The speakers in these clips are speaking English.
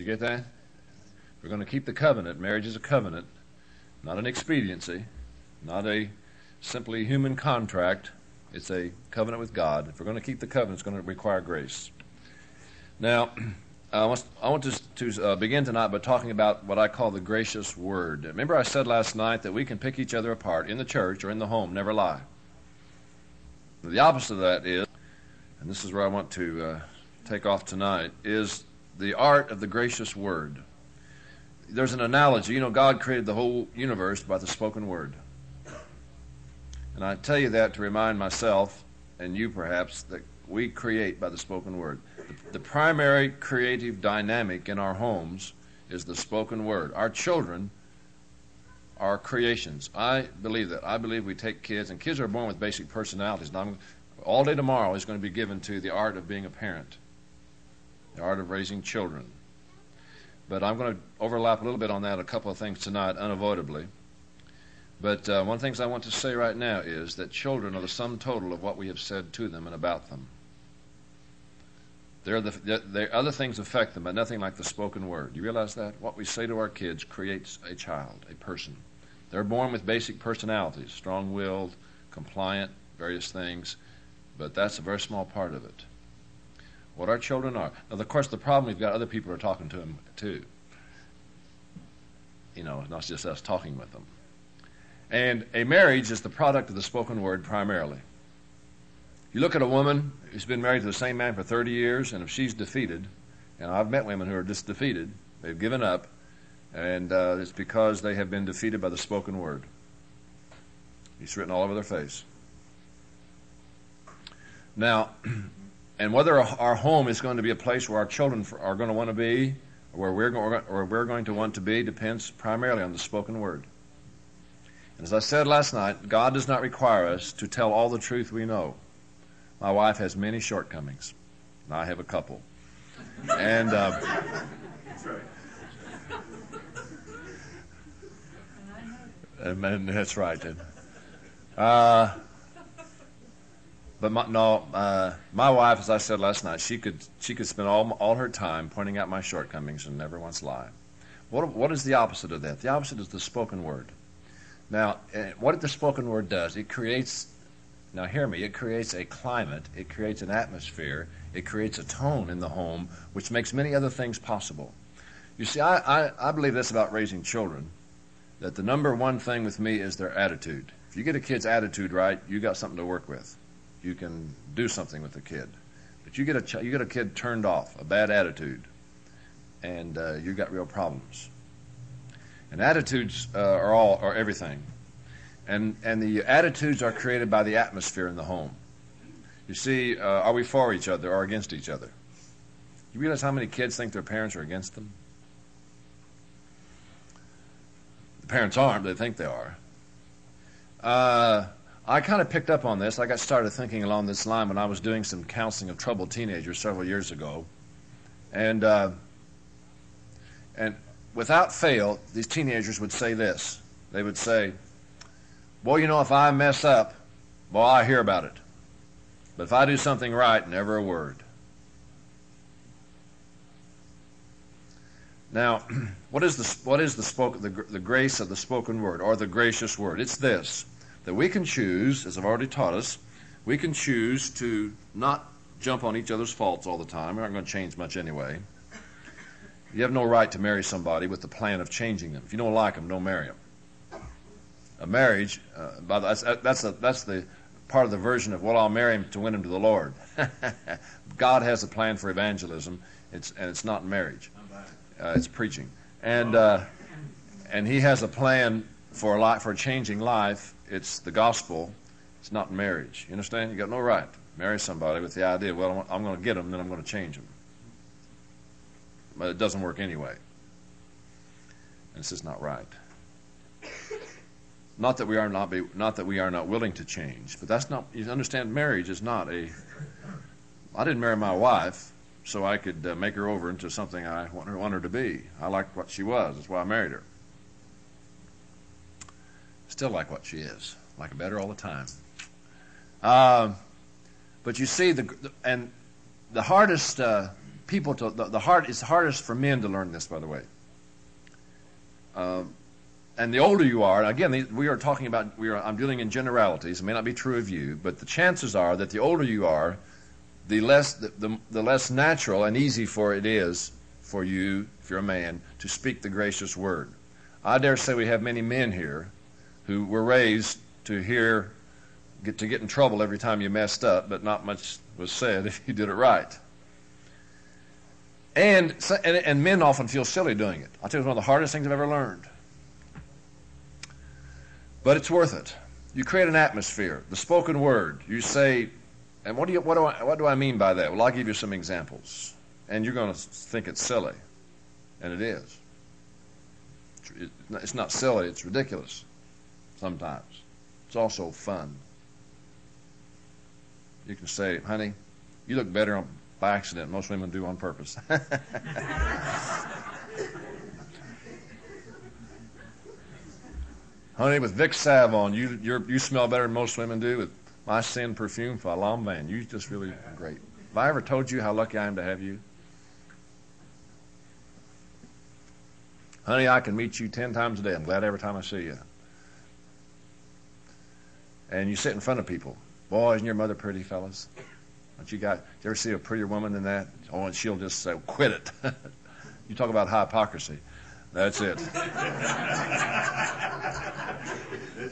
you get that? We're going to keep the covenant. Marriage is a covenant, not an expediency, not a simply human contract. It's a covenant with God. If we're going to keep the covenant, it's going to require grace. Now, I want to begin tonight by talking about what I call the gracious word. Remember I said last night that we can pick each other apart in the church or in the home, never lie. The opposite of that is, and this is where I want to take off tonight, is the art of the gracious word. There's an analogy. You know, God created the whole universe by the spoken word. And I tell you that to remind myself, and you perhaps, that we create by the spoken word. The primary creative dynamic in our homes is the spoken word. Our children are creations. I believe that. I believe we take kids, and kids are born with basic personalities. Now, all day tomorrow is going to be given to the art of being a parent, the art of raising children. But I'm going to overlap a little bit on that, a couple of things tonight, unavoidably. But one of the things I want to say right now is that children are the sum total of what we have said to them and about them. Other things affect them, but nothing like the spoken word. You realize that? What we say to our kids creates a child, a person. They're born with basic personalities, strong-willed, compliant, various things, but that's a very small part of it. What our children are. Now, of course, the problem we've got, other people are talking to them, too. You know, not just us talking with them. And a marriage is the product of the spoken word primarily. You look at a woman who's been married to the same man for 30 years, and if she's defeated, and I've met women who are just defeated, they've given up, and it's because they have been defeated by the spoken word. It's written all over their face. Now, and whether our home is going to be a place where our children are going to want to be, or where we're going to want to be, depends primarily on the spoken word. And as I said last night, God does not require us to tell all the truth we know. My wife has many shortcomings, and I have a couple. And that's right. And that's right. But my wife, as I said last night, she could spend all her time pointing out my shortcomings and never once lie. What is the opposite of that? The opposite is the spoken word. Now, what the spoken word does, it creates, now hear me, it creates a climate, it creates an atmosphere, it creates a tone in the home, which makes many other things possible. You see, I believe this about raising children, that the number one thing with me is their attitude. If you get a kid's attitude right, you got something to work with. You can do something with the kid. But you get a kid turned off, a bad attitude, and you got real problems. And attitudes are everything. And the attitudes are created by the atmosphere in the home. You see, are we for each other or against each other? You realize how many kids think their parents are against them? The parents aren't, they think they are. I kind of picked up on this. I got started thinking along this line when I was doing some counseling of troubled teenagers several years ago. And without fail, these teenagers would say this. They would say, boy, you know, if I mess up, boy, I hear about it. But if I do something right, never a word. Now, what is the grace of the spoken word, or the gracious word? It's this, that we can choose, as I've already taught us, we can choose to not jump on each other's faults all the time. We're not going to change much anyway. You have no right to marry somebody with the plan of changing them. If you don't like them, don't marry them. A marriage, that's the part of the version of, well, I'll marry him to win him to the Lord. God has a plan for evangelism, and it's not marriage. It's preaching. And He has a plan for a changing life. It's the gospel. It's not marriage. You understand? You got no right to marry somebody with the idea, well, I'm going to get them, then I'm going to change them. But it doesn't work anyway. And it's just not right. Not that we are not willing to change, but that's not. You understand, marriage is not a. I didn't marry my wife so I could make her over into something I want her to be. I liked what she was. That's why I married her. Still like what she is. Like her better all the time. But you see, the hardest people to it's hardest for men to learn this, by the way. And the older you are, again, we are talking about, I'm dealing in generalities. It may not be true of you, but the chances are that the older you are, the less natural and easy for it is for you, if you're a man, to speak the gracious word. I dare say we have many men here who were raised to get in trouble every time you messed up, but not much was said if you did it right. And men often feel silly doing it. I'll tell you, it's one of the hardest things I've ever learned. But it's worth it. You create an atmosphere. The spoken word. You say, and what do I mean by that? Well, I'll give you some examples. And you're going to think it's silly. And it is. It's not silly, it's ridiculous sometimes. It's also fun. You can say, honey, you look better by accident than most women do on purpose. Honey, with Vicks salve on, you smell better than most women do with my sin perfume for a long man. You just really great. Have I ever told you how lucky I am to have you? Honey, I can meet you 10 times a day. I'm glad every time I see you. And you sit in front of people. Boy, isn't your mother pretty, fellas? Don't you ever see a prettier woman than that? Oh, and she'll just say, quit it. You talk about hypocrisy. That's it. That's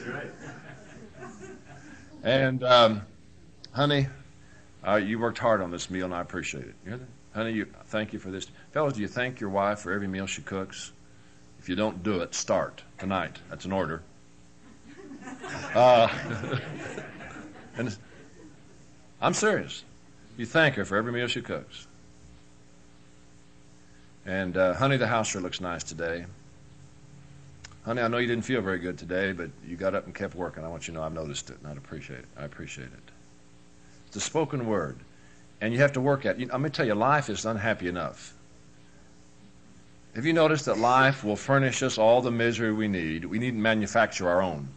right. And, honey, you worked hard on this meal, and I appreciate it. You hear that? Honey, thank you for this. Fellas, do you thank your wife for every meal she cooks? If you don't do it, start tonight. That's an order. And I'm serious. You thank her for every meal she cooks. And, honey, the house sure looks nice today. Honey, I know you didn't feel very good today, but you got up and kept working. I want you to know I've noticed it, and I appreciate it. It's the spoken word. And you have to work at it. Let me tell you, life is unhappy enough. Have you noticed that life will furnish us all the misery we need? We need to manufacture our own.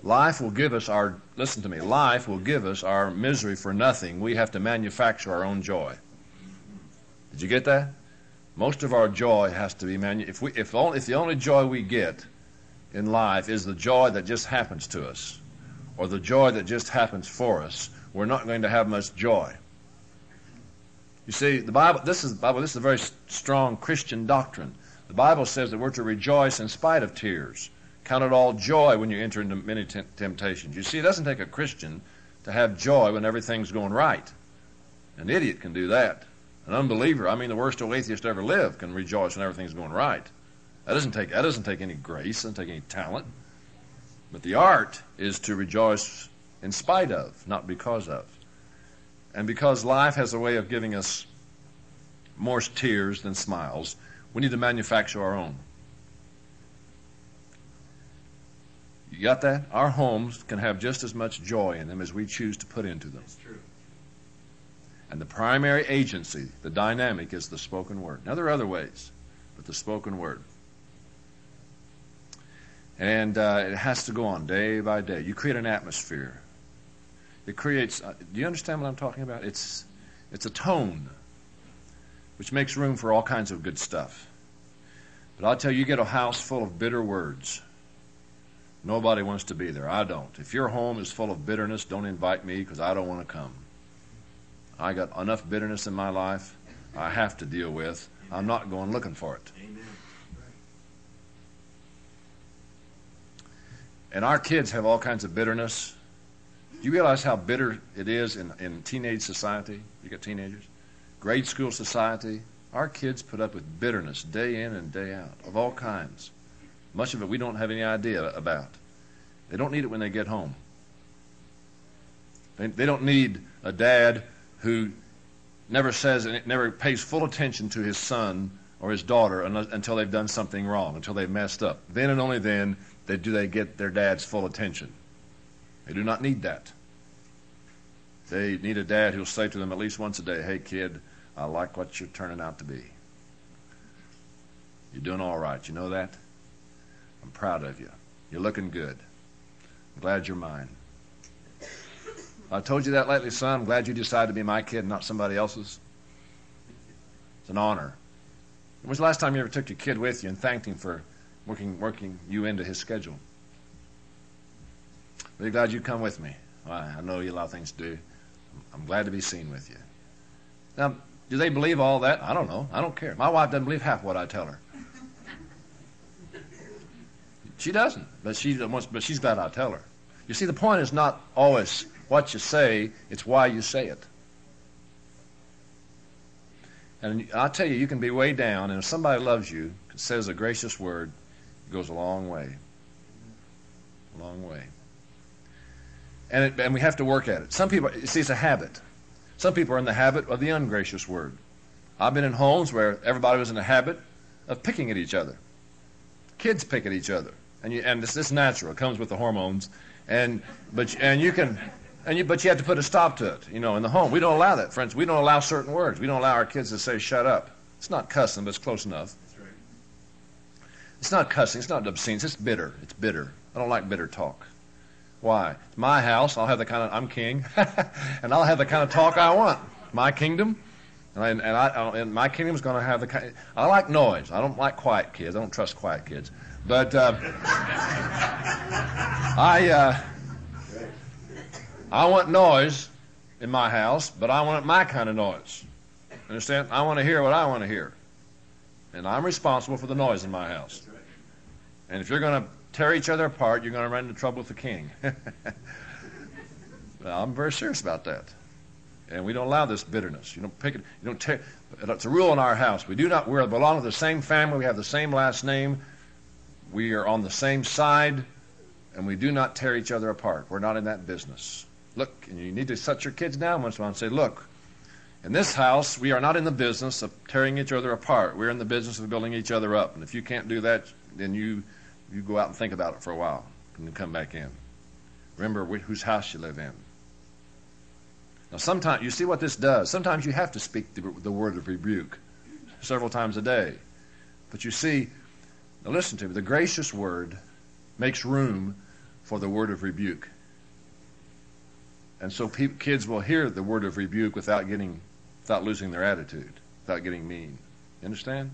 Life will give us listen to me, life will give us our misery for nothing. We have to manufacture our own joy. Did you get that? Most of our joy has to be if the only joy we get in life is the joy that just happens to us, or the joy that just happens for us, we're not going to have much joy. You see, the Bible, this is a very strong Christian doctrine. The Bible says that we're to rejoice in spite of tears. Count it all joy when you enter into many temptations. You see, it doesn't take a Christian to have joy when everything's going right. An idiot can do that. An unbeliever, I mean the worst atheist to ever live, can rejoice when everything's going right. That doesn't take any grace, doesn't take any talent. But the art is to rejoice in spite of, not because of. And because life has a way of giving us more tears than smiles, we need to manufacture our own. You got that? Our homes can have just as much joy in them as we choose to put into them. That's true. And the primary agency, the dynamic, is the spoken word. Now, there are other ways, but the spoken word. And it has to go on day by day. You create an atmosphere. It creates, do you understand what I'm talking about? It's a tone, which makes room for all kinds of good stuff. But I'll tell you, you get a house full of bitter words. Nobody wants to be there. I don't. If your home is full of bitterness, don't invite me because I don't want to come. I got enough bitterness in my life I have to deal with. I'm not going looking for it. Amen. And our kids have all kinds of bitterness. Do you realize how bitter it is in teenage society? You got teenagers? Grade school society. Our kids put up with bitterness day in and day out of all kinds. Much of it we don't have any idea about. They don't need it when they get home. They don't need a dad who never says and never pays full attention to his son or his daughter until they've done something wrong, until they've messed up. Then and only then do they get their dad's full attention. They do not need that. They need a dad who'll say to them at least once a day, hey, kid, I like what you're turning out to be. You're doing all right. You know that? I'm proud of you. You're looking good. I'm glad you're mine. I told you that lately, son. I'm glad you decided to be my kid and not somebody else's. It's an honor. When was the last time you ever took your kid with you and thanked him for working you into his schedule? Really glad you come with me. Well, I know you have a lot of things to do. I'm glad to be seen with you. Now, do they believe all that? I don't know. I don't care. My wife doesn't believe half what I tell her. She doesn't, but she's glad I tell her. You see, the point is not always what you say, it's why you say it. And I'll tell you, you can be way down, and if somebody loves you, says a gracious word, it goes a long way. A long way. And we have to work at it. Some people, you see, it's a habit. Some people are in the habit of the ungracious word. I've been in homes where everybody was in the habit of picking at each other. Kids pick at each other. And it's natural. It comes with the hormones. But you have to put a stop to it. You know, in the home, we don't allow that, friends. We don't allow certain words. We don't allow our kids to say "shut up." It's not cussing, but it's close enough. That's right. It's not cussing. It's not obscene. It's just bitter. It's bitter. I don't like bitter talk. Why? It's my house. I'm king, and I'll have the kind of talk I want. My kingdom, and my kingdom's going to have the kind. I like noise. I don't like quiet kids. I don't trust quiet kids. But I want noise in my house, but I want my kind of noise. Understand? I want to hear what I want to hear. And I'm responsible for the noise in my house. And if you're going to tear each other apart, you're going to run into trouble with the king. Well, I'm very serious about that. And we don't allow this bitterness. You don't pick it. You don't tear. It's a rule in our house. We belong to the same family. We have the same last name. We are on the same side, and we do not tear each other apart. We're not in that business. Look, and you need to shut your kids down once in a while and say, look, in this house, we are not in the business of tearing each other apart. We're in the business of building each other up. And if you can't do that, then you go out and think about it for a while and then come back in. Remember whose house you live in. Now, sometimes, you see what this does. Sometimes you have to speak the word of rebuke several times a day. But you see, now listen to me, the gracious word makes room for the word of rebuke. And so kids will hear the word of rebuke without losing their attitude, without getting mean. You understand?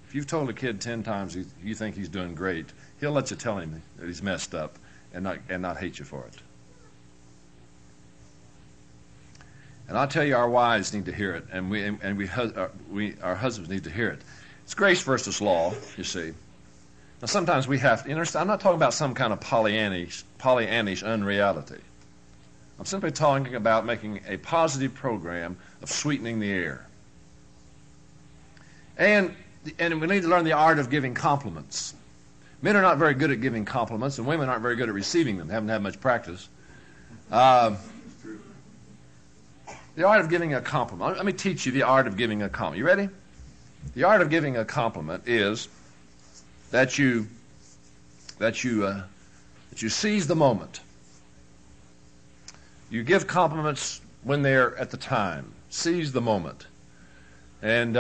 If you've told a kid 10 times you think he's doing great, he'll let you tell him that he's messed up and not hate you for it. And I'll tell you, our wives need to hear it, and our husbands need to hear it. It's grace versus law, you see. Now, sometimes we have to understand. I'm not talking about some kind of Pollyannish unreality. I'm simply talking about making a positive program of sweetening the air. And we need to learn the art of giving compliments. Men are not very good at giving compliments, and women aren't very good at receiving them. They haven't had much practice. The art of giving a compliment. Let me teach you the art of giving a compliment. You ready? The art of giving a compliment is that you seize the moment. You give compliments when they're at the time. Seize the moment. And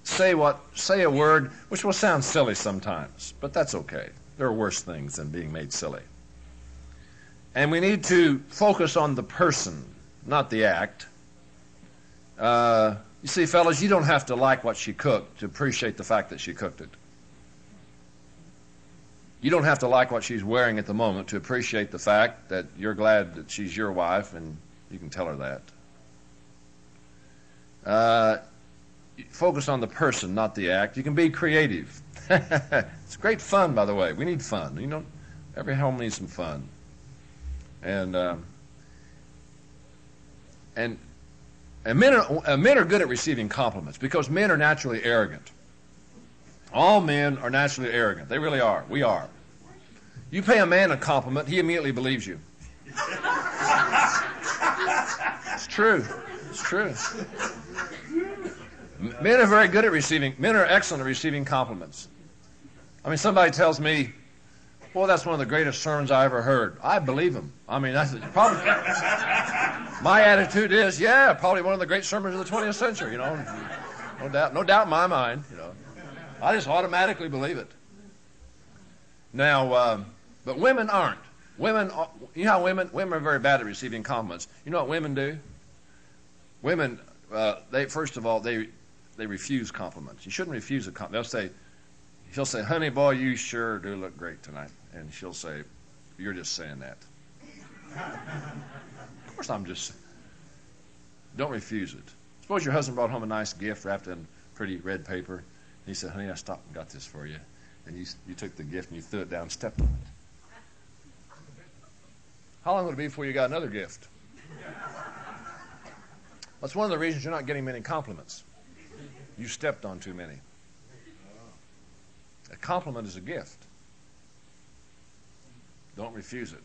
say a word which will sound silly sometimes, but that's okay. There are worse things than being made silly. And we need to focus on the person, not the act. You see, fellas, you don't have to like what she cooked to appreciate the fact that she cooked it. You don't have to like what she's wearing at the moment to appreciate the fact that you're glad that she's your wife, and you can tell her that. Focus on the person, not the act. You can be creative. It's great fun, by the way. We need fun. You know, every home needs some fun. And men are good at receiving compliments because men are naturally arrogant. All men are naturally arrogant. They really are. We are. You pay a man a compliment, he immediately believes you. It's true. It's true. Men are very good at men are excellent at receiving compliments. I mean, somebody tells me, well, that's one of the greatest sermons I ever heard. I believe him. I mean, that's probably, my attitude is, yeah, probably one of the great sermons of the 20th century, you know. No doubt in my mind, you know. I just automatically believe it. Now, but women aren't. You know how women are very bad at receiving compliments. You know what women do? Women, first of all, they refuse compliments. You shouldn't refuse a compliment. He'll say, honey, boy, you sure do look great tonight. And she'll say, you're just saying that. Of course I'm just saying. Don't refuse it. Suppose your husband brought home a nice gift wrapped in pretty red paper. And he said, honey, I stopped and got this for you. And you took the gift and you threw it down and stepped on it. How long would it be before you got another gift? That's one of the reasons you're not getting many compliments. You stepped on too many. A compliment is a gift. Don't refuse it.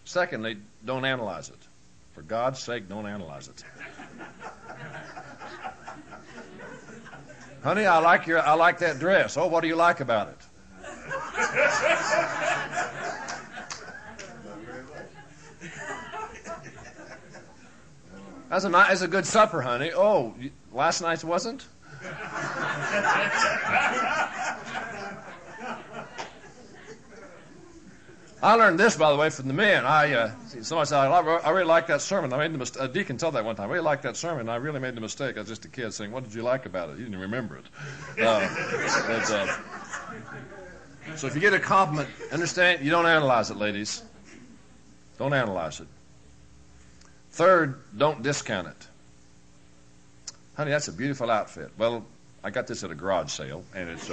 Secondly, don't analyze it. For God's sake, don't analyze it. Honey, I like that dress. Oh, what do you like about it? That's a good supper, honey. Oh, last night's wasn't? I learned this, by the way, from the men. Somebody said, I really like that sermon. I made the mistake. A deacon told that one time. I really like that sermon. I really made the mistake. I was just a kid saying, what did you like about it? He didn't remember it. So if you get a compliment, understand, you don't analyze it, ladies. Don't analyze it. Third, don't discount it. Honey, that's a beautiful outfit. Well, I got this at a garage sale, and it's...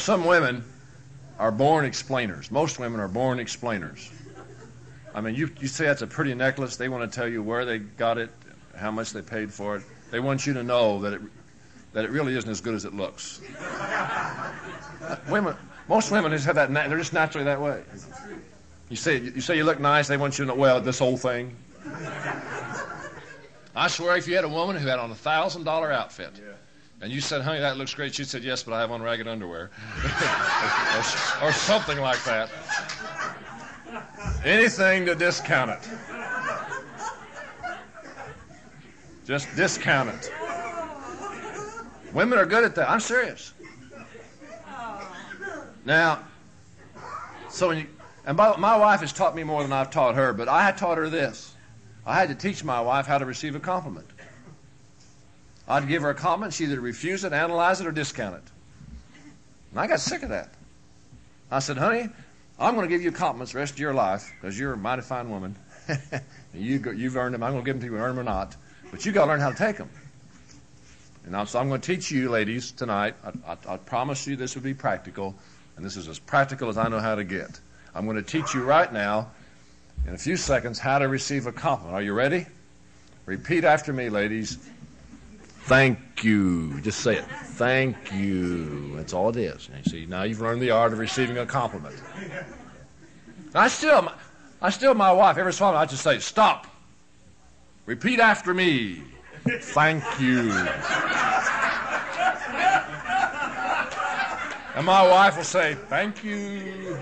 some women are born explainers. Most women are born explainers. I mean, you say that's a pretty necklace. They want to tell you where they got it, how much they paid for it. They want you to know that it really isn't as good as it looks. Most women just have that. They're just naturally that way. You say you look nice. They want you to know. Well, this whole thing. I swear, if you had a woman who had on $1,000 outfit. Yeah. And you said, honey, that looks great. She said, yes, but I have on ragged underwear. or something like that. Anything to discount it. Just discount it. Women are good at that. I'm serious. Now, my wife has taught me more than I've taught her, but I had taught her this. I had to teach my wife how to receive a compliment. I'd give her a compliment. She'd either refuse it, analyze it, or discount it. And I got sick of that. I said, honey, I'm going to give you compliments the rest of your life because you're a mighty fine woman. You've earned them. I'm going to give them to you, earn them or not. But you've got to learn how to take them. And so I'm going to teach you, ladies, tonight. I promise you this would be practical, and this is as practical as I know how to get. I'm going to teach you right now, in a few seconds, how to receive a compliment. Are you ready? Repeat after me, ladies. Thank you. Just say it. Thank you. That's all it is. And you see, now you've learned the art of receiving a compliment. I still, my wife, every so often I just say, stop. Repeat after me. Thank you. And my wife will say, thank you.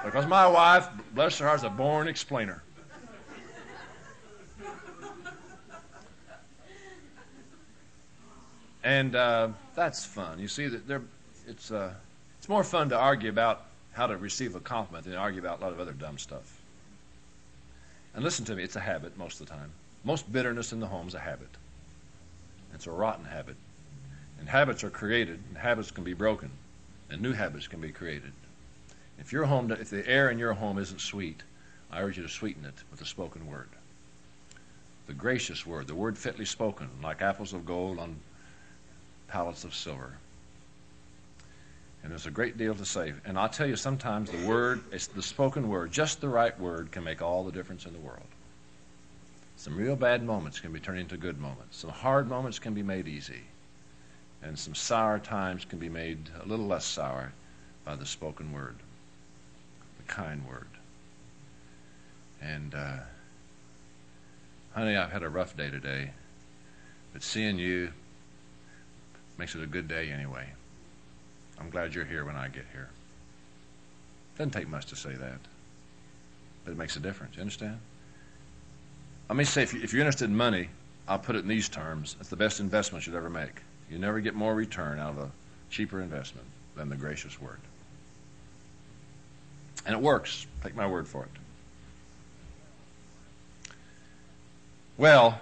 Because my wife, bless her heart, is a born explainer. And that's fun. You see, it's more fun to argue about how to receive a compliment than to argue about a lot of other dumb stuff. And listen to me, it's a habit most of the time. Most bitterness in the home is a habit. It's a rotten habit. And habits are created, and habits can be broken, and new habits can be created. If the air in your home isn't sweet, I urge you to sweeten it with the spoken word. The gracious word, the word fitly spoken, like apples of gold on pallets of silver. And there's a great deal to say. And I'll tell you, sometimes the spoken word, just the right word, can make all the difference in the world. Some real bad moments can be turned into good moments. Some hard moments can be made easy. And some sour times can be made a little less sour by the spoken word, the kind word. And, honey, I've had a rough day today, but seeing you makes it a good day anyway. I'm glad you're here when I get here. Doesn't take much to say that, but it makes a difference. You understand? Let me say, if you're interested in money, I'll put it in these terms. It's the best investment you'd ever make. You never get more return out of a cheaper investment than the gracious word. And it works. Take my word for it. Well,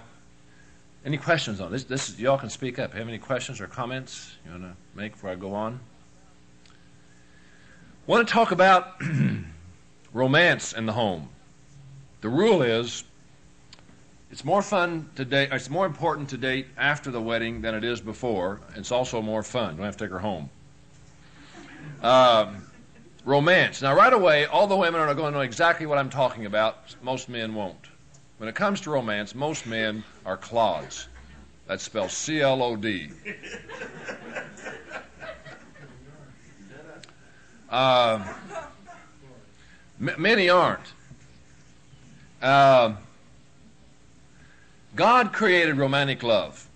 Any questions on this? Y'all can speak up. Have any questions or comments you want to make before I go on? I want to talk about romance in the home. The rule is it's more fun to date. It's more important to date after the wedding than it is before. It's also more fun. Don't have to take her home. Romance. Now, right away, all the women are going to know exactly what I'm talking about. Most men won't. When it comes to romance, most men are clods. That's spelled C-L-O-D. Many aren't. God created romantic love.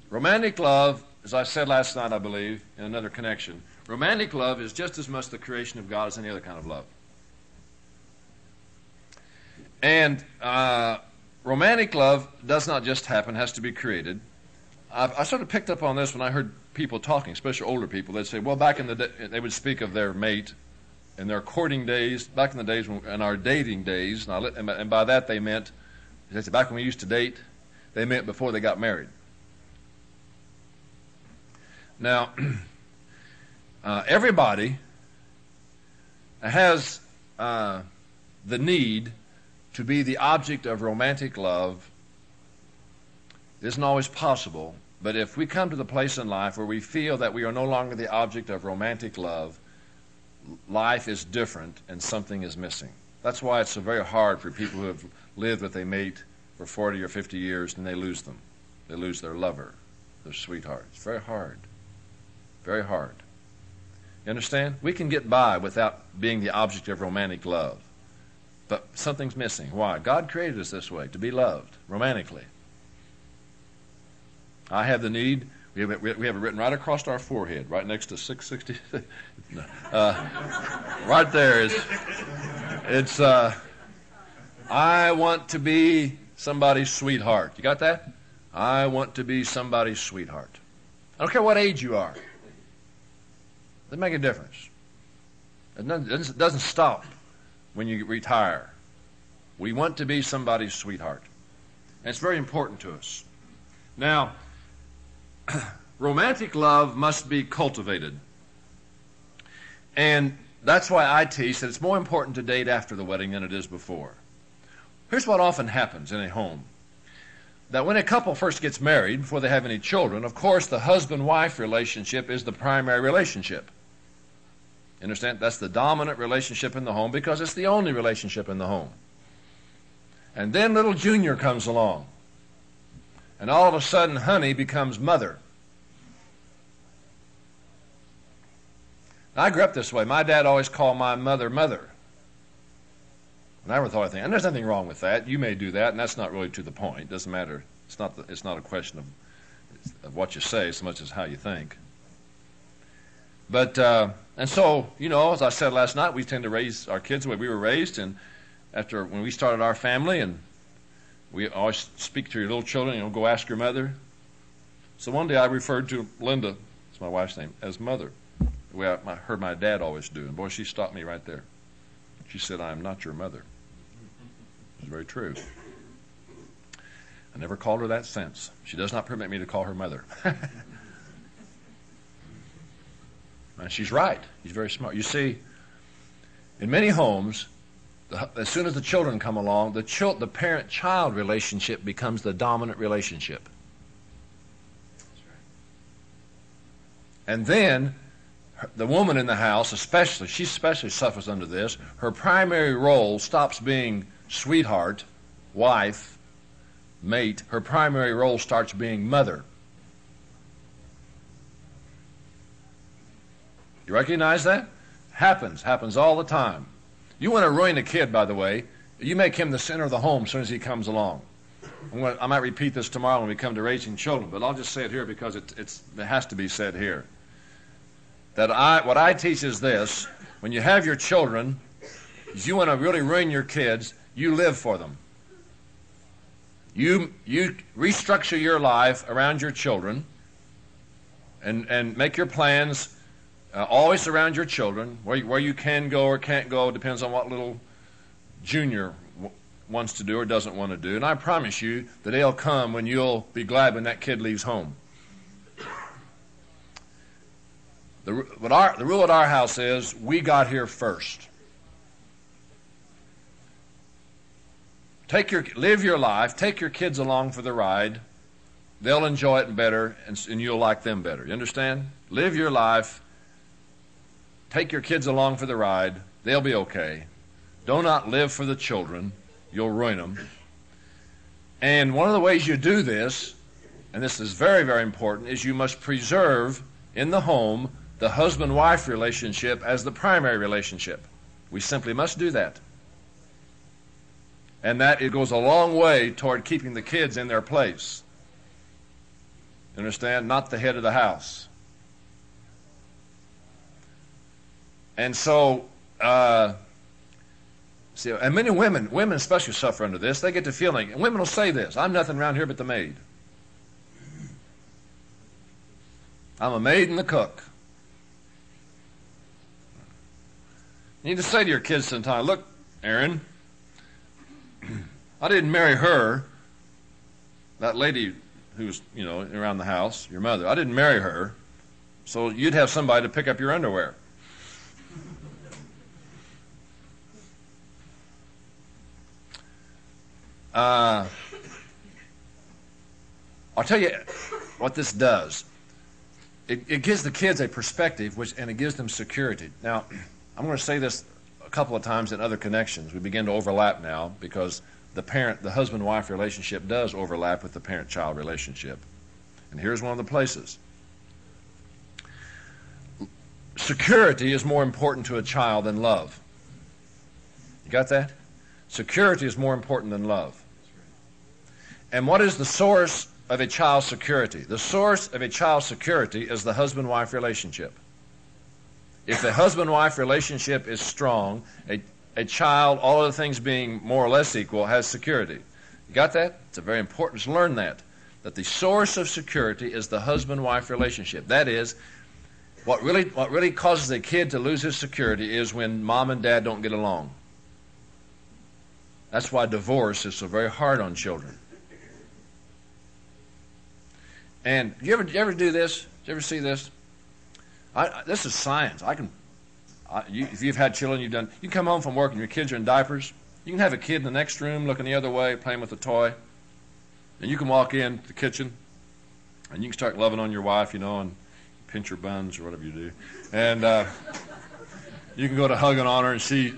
Romantic love, as I said last night, I believe, in another connection, romantic love is just as much the creation of God as any other kind of love. And romantic love does not just happen, has to be created. I sort of picked up on this when I heard people talking, especially older people. They'd say, well, back in the day, they would speak of their mate in their courting days, back in the days, in our dating days, and by that they meant, they said, back when we used to date, they meant before they got married. Now, everybody has the need to be the object of romantic love. It isn't always possible, but if we come to the place in life where we feel that we are no longer the object of romantic love, life is different and something is missing. That's why it's so very hard for people who have lived with a mate for 40 or 50 years and they lose them. They lose their lover, their sweetheart. It's very hard. Very hard. You understand? We can get by without being the object of romantic love. But something's missing. Why? God created us this way, to be loved, romantically. I have the need. We have it written right across our forehead, right next to 660. Right there. It's I want to be somebody's sweetheart. You got that? I want to be somebody's sweetheart. I don't care what age you are. Doesn't make a difference. It doesn't stop when you retire. We want to be somebody's sweetheart. And it's very important to us. Now, romantic love must be cultivated. And that's why I teach that it's more important to date after the wedding than it is before. Here's what often happens in a home. That when a couple first gets married, before they have any children, of course the husband-wife relationship is the primary relationship. You understand? That's the dominant relationship in the home because it's the only relationship in the home. And then little Junior comes along. And all of a sudden, honey becomes mother. I grew up this way. My dad always called my mother, mother. And I never thought anything. And there's nothing wrong with that. You may do that, and that's not really to the point. It doesn't matter. It's not a question of what you say so much as how you think. But, and so, you know, as I said last night, we tend to raise our kids the way we were raised. And when we started our family, and we always speak to your little children, you know, go ask your mother. So one day I referred to Linda, that's my wife's name, as mother, the way I heard my dad always do. And boy, she stopped me right there. She said, I am not your mother. It's very true. I never called her that since. She does not permit me to call her mother. And she's right. She's very smart. You see, in many homes, as soon as the children come along, the parent-child relationship becomes the dominant relationship. And then the woman in the house, she especially suffers under this. Her primary role stops being sweetheart, wife, mate. Her primary role starts being mother. You recognize that? Happens all the time. You want to ruin a kid, by the way, you make him the center of the home as soon as he comes along. I might repeat this tomorrow when we come to raising children, but I'll just say it here because it has to be said here. What I teach is this: when you have your children, if you want to really ruin your kids, you live for them. You restructure your life around your children and make your plans always around your children. Where you can go or can't go depends on what little Junior wants to do or doesn't want to do. And I promise you the day will come when you'll be glad when that kid leaves home. The rule at our house is we got here first. Live your life. Take your kids along for the ride. They'll enjoy it better, and you'll like them better. You understand? Live your life. Take your kids along for the ride. They'll be okay. Do not live for the children. You'll ruin them. And one of the ways you do this, and this is very, very important, is you must preserve in the home the husband-wife relationship as the primary relationship. We simply must do that. And that it goes a long way toward keeping the kids in their place. You understand? Not the head of the house. And so, see, and many women especially suffer under this. They get the feeling, and women will say this, I'm nothing around here but the maid. I'm a maid and the cook. You need to say to your kids sometime, look, Aaron, I didn't marry her, that lady who's, around the house, your mother. I didn't marry her, so you'd have somebody to pick up your underwear. I'll tell you what this does. It gives the kids a perspective, and it gives them security. Now, I'm going to say this a couple of times in other connections. We begin to overlap now because the husband-wife relationship does overlap with the parent-child relationship. And here's one of the places. Security is more important to a child than love. You got that? Security is more important than love. And what is the source of a child's security? The source of a child's security is the husband-wife relationship. If the husband-wife relationship is strong, a child, all other things being more or less equal, has security. You got that? It's very important to learn that the source of security is the husband-wife relationship. That is, what really causes a kid to lose his security is when mom and dad don't get along. That's why divorce is so very hard on children. And you ever do this? Did you ever see this? This is science. If you've had children, you come home from work and your kids are in diapers. You can have a kid in the next room looking the other way, playing with a toy. And you can walk in the kitchen and you can start loving on your wife, and pinch her buns or whatever you do. And you can go to hugging on her and she's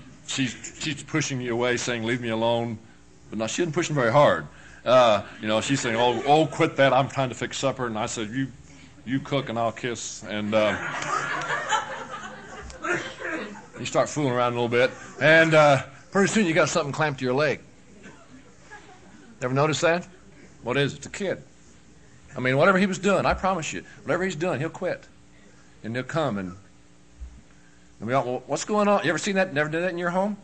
pushing you away saying, leave me alone. But no, she isn't pushing very hard. She's saying, oh, quit that. I'm trying to fix supper. And I said, you cook and I'll kiss. And you start fooling around a little bit. And pretty soon you got something clamped to your leg. Ever notice that? What is it? It's a kid. I mean, whatever he was doing, I promise you, whatever he's doing, he'll quit. And he'll come and we all, well, what's going on? You ever seen that? Never did that in your home?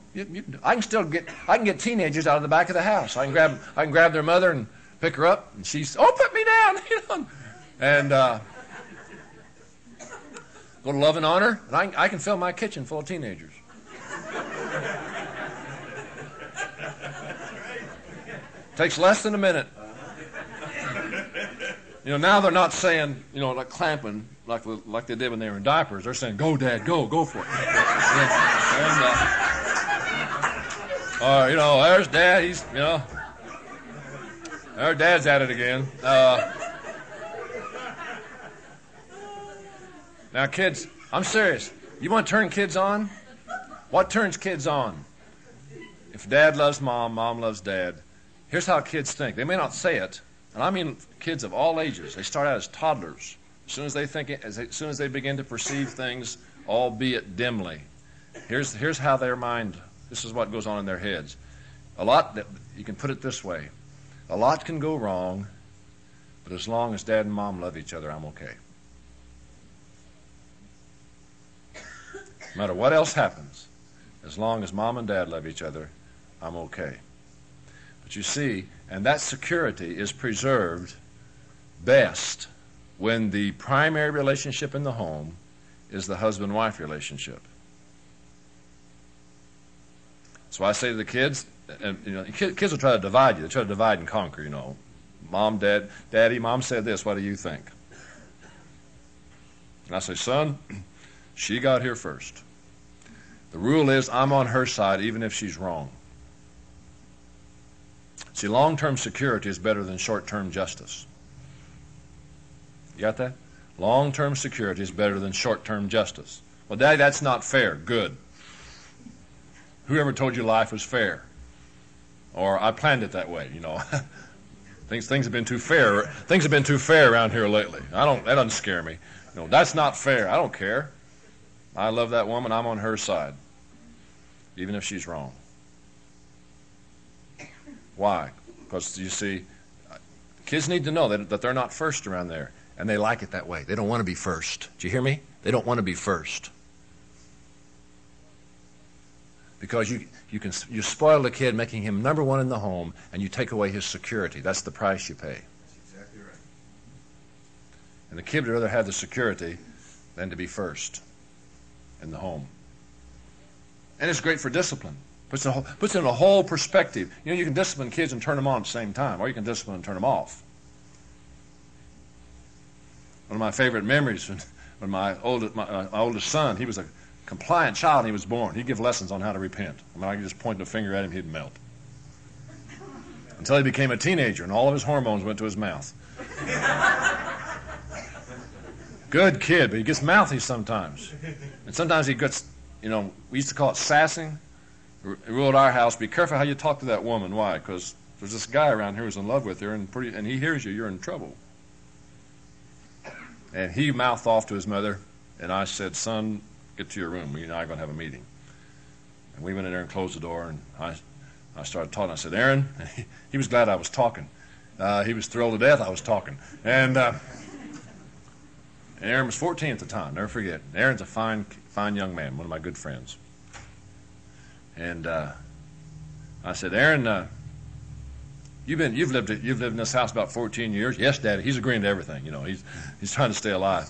I can get teenagers out of the back of the house. I can grab their mother and pick her up, and she's, put me down, and go to Love and Honor, and I can fill my kitchen full of teenagers. Takes less than a minute. Now they're not saying, like clamping, like they did when they were in diapers. They're saying, go, Dad, go for it. There's Dad. He's, their Dad's at it again. Now, kids, I'm serious. You want to turn kids on? What turns kids on? If Dad loves Mom, Mom loves Dad. Here's how kids think. They may not say it, and I mean kids of all ages. They start out as toddlers. As soon as they begin to perceive things, albeit dimly. Here's how their mind. This is what goes on in their heads. You can put it this way. A lot can go wrong, but as long as Dad and Mom love each other, I'm okay. No matter what else happens, as long as Mom and Dad love each other, I'm okay. But you see, and that security is preserved best when the primary relationship in the home is the husband-wife relationship. So I say to the kids, and kids will try to divide you. They try to divide and conquer. Mom, Dad, Daddy, Mom said this. What do you think? And I say, son, she got here first. The rule is I'm on her side even if she's wrong. See, long-term security is better than short-term justice. You got that? Long-term security is better than short-term justice. Well, Daddy, that's not fair. Good. Whoever told you life was fair? Or I planned it that way, Things have been too fair. Things have been too fair around here lately. That doesn't scare me. That's not fair. I don't care. I love that woman. I'm on her side, even if she's wrong. Why? Because, you see, kids need to know that they're not first around there, and they like it that way. They don't want to be first. Do you hear me? They don't want to be first. Because you spoil the kid, making him number one in the home, and you take away his security. That's the price you pay. That's exactly right. And the kid would rather have the security than to be first in the home. And it's great for discipline. Puts it in a whole perspective. You can discipline kids and turn them on at the same time, or you can discipline and turn them off. One of my favorite memories when my oldest son, he was a compliant child when he was born. He'd give lessons on how to repent. I could just point the finger at him, he'd melt. Until he became a teenager and all of his hormones went to his mouth. Good kid, but he gets mouthy sometimes. And sometimes he gets, we used to call it sassing. It ruled our house, be careful how you talk to that woman. Why? Because there's this guy around here who's in love with her, and he hears you, you're in trouble. And he mouthed off to his mother, and I said, son, get to your room. We and I are going to have a meeting. And we went in there and closed the door, and I started talking. I said, Aaron, and he was glad I was talking. He was thrilled to death I was talking. And Aaron was 14 at the time, never forget. Aaron's a fine young man, one of my good friends. And I said, Aaron, you've lived in this house about 14 years. Yes, Daddy. He's agreeing to everything. He's trying to stay alive.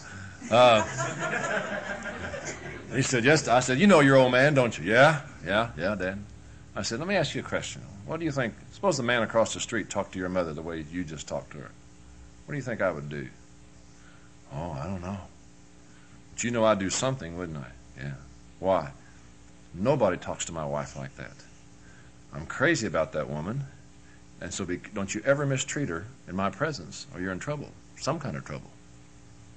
He said, yes. I said, you know your old man, don't you? Yeah, Dad. I said, let me ask you a question. What do you think? Suppose the man across the street talked to your mother the way you just talked to her. What do you think I would do? Oh, I don't know. But I'd do something, wouldn't I? Yeah. Why? Nobody talks to my wife like that. I'm crazy about that woman, and so don't you ever mistreat her in my presence, or you're in trouble, some kind of trouble.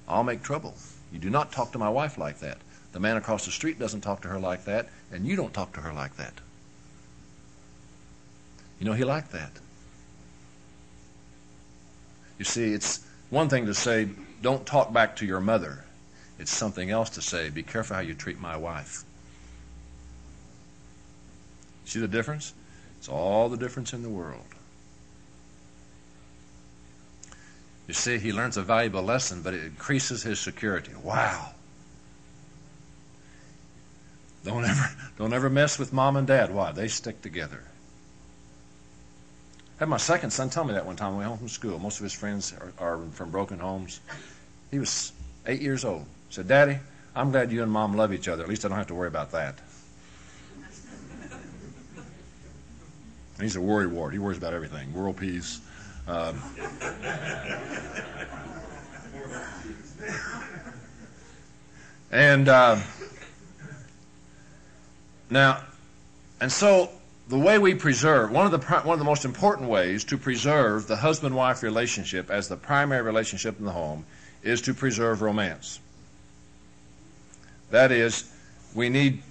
I'll make trouble. You do not talk to my wife like that. The man across the street doesn't talk to her like that, and you don't talk to her like that. He liked that. You see, it's one thing to say, don't talk back to your mother. It's something else to say, be careful how you treat my wife. See the difference? It's all the difference in the world. You see, he learns a valuable lesson, but it increases his security. Wow. Don't ever mess with Mom and Dad. Why? They stick together. I had my second son tell me that one time when we went home from school. Most of his friends are from broken homes. He was 8 years old. He said, Daddy, I'm glad you and Mom love each other. At least I don't have to worry about that. And he's a worrywart. He worries about everything. World peace. So the way we preserve, one of the most important ways to preserve the husband-wife relationship as the primary relationship in the home is to preserve romance. That is, we need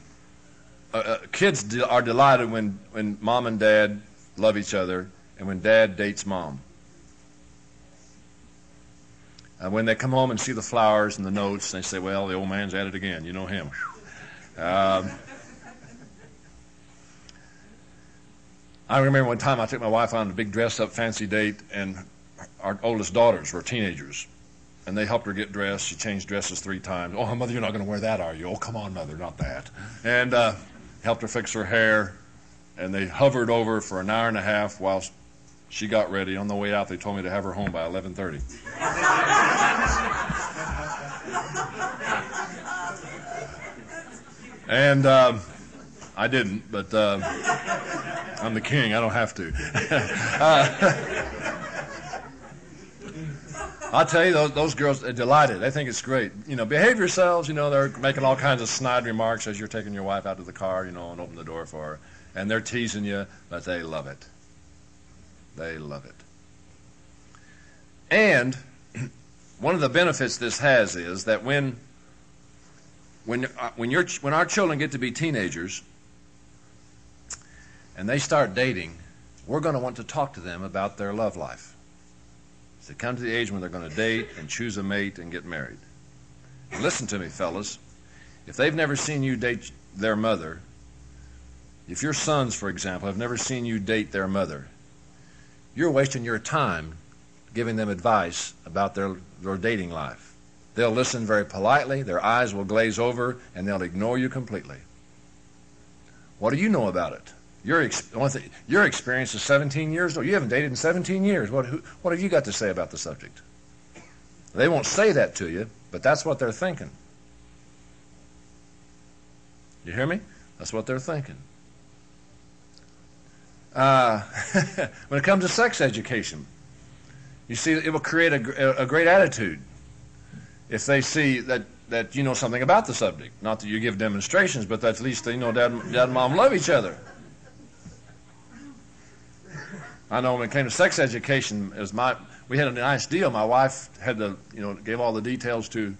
kids are delighted when Mom and Dad love each other and when Dad dates Mom. When they come home and see the flowers and the notes, they say, well, the old man's at it again. You know him. I remember one time I took my wife on a big dress-up fancy date, and our oldest daughters were teenagers. And they helped her get dressed. She changed dresses 3 times. Oh, Mother, you're not going to wear that, are you? Oh, come on, Mother, not that. And helped her fix her hair. And they hovered over for an hour and a half while she got ready. On the way out, they told me to have her home by 11:30. And I didn't, but I'm the king. I don't have to. I'll tell you, those girls are delighted. They think it's great. Behave yourselves. They're making all kinds of snide remarks as you're taking your wife out to the car, and open the door for her. And they're teasing you, but they love it. They love it. And one of the benefits this has is that when our children get to be teenagers and they start dating, we're going to want to talk to them about their love life. As they come to the age when they're going to date and choose a mate and get married. And listen to me, fellas. If they've never seen you date their mother, if your sons, for example, have never seen you date their mother, you're wasting your time giving them advice about their dating life. They'll listen very politely, their eyes will glaze over, and they'll ignore you completely. What do you know about it? Your experience is 17 years old. You haven't dated in 17 years. What have you got to say about the subject? They won't say that to you, but that's what they're thinking. You hear me? That's what they're thinking. When it comes to sex education, you see, it will create a great attitude if they see that you know something about the subject. Not that you give demonstrations, but that at least they know Dad and Mom love each other. I know when it came to sex education, we had a nice deal. My wife had gave all the details to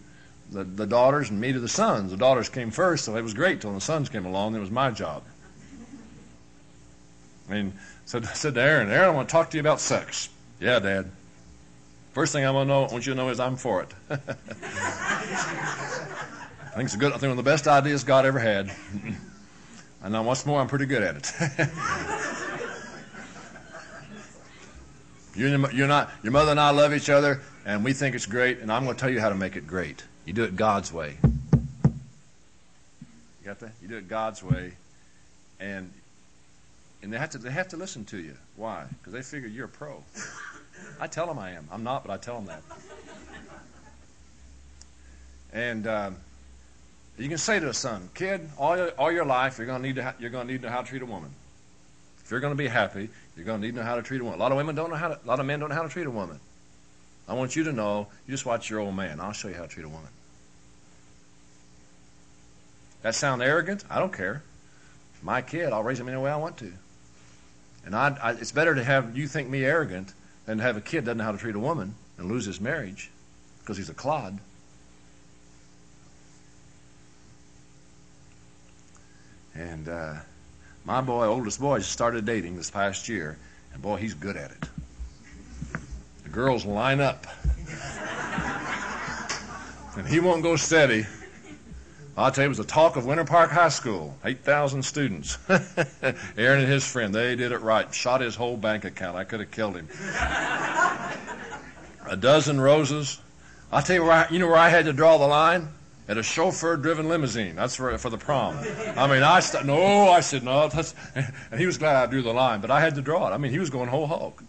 the daughters and me to the sons. The daughters came first, so it was great till the sons came along. It was my job. I said to Aaron, I want to talk to you about sex. Yeah, Dad. First thing I want you to know is I'm for it. I think it's I think one of the best ideas God ever had. And now, what's more, I'm pretty good at it. Your mother and I love each other, and we think it's great, and I'm going to tell you how to make it great. You do it God's way. You got that? You do it God's way, and they have to listen to you. Why? Because they figure you're a pro. I tell them I am. I'm not, but I tell them that. And you can say to a son, kid, all your life you're going to need to know how to treat a woman. If you're going to be happy, you're going to need to know how to treat a woman. A lot of men don't know how to treat a woman. I want you to know. You just watch your old man. I'll show you how to treat a woman. That sound arrogant? I don't care. My kid, I'll raise him any way I want to. And it's better to have you think me arrogant than to have a kid that doesn't know how to treat a woman and lose his marriage because he's a clod. And my oldest boy, just started dating this past year, and boy, he's good at it. The girls line up. And he won't go steady. I'll tell you, it was the talk of Winter Park High School, 8,000 students. Aaron and his friend, they did it right. Shot his whole bank account. I could have killed him. A dozen roses. I'll tell you where I had to draw the line? At a chauffeur-driven limousine. That's for the prom. I said no. And he was glad I drew the line, but I had to draw it. He was going whole hog.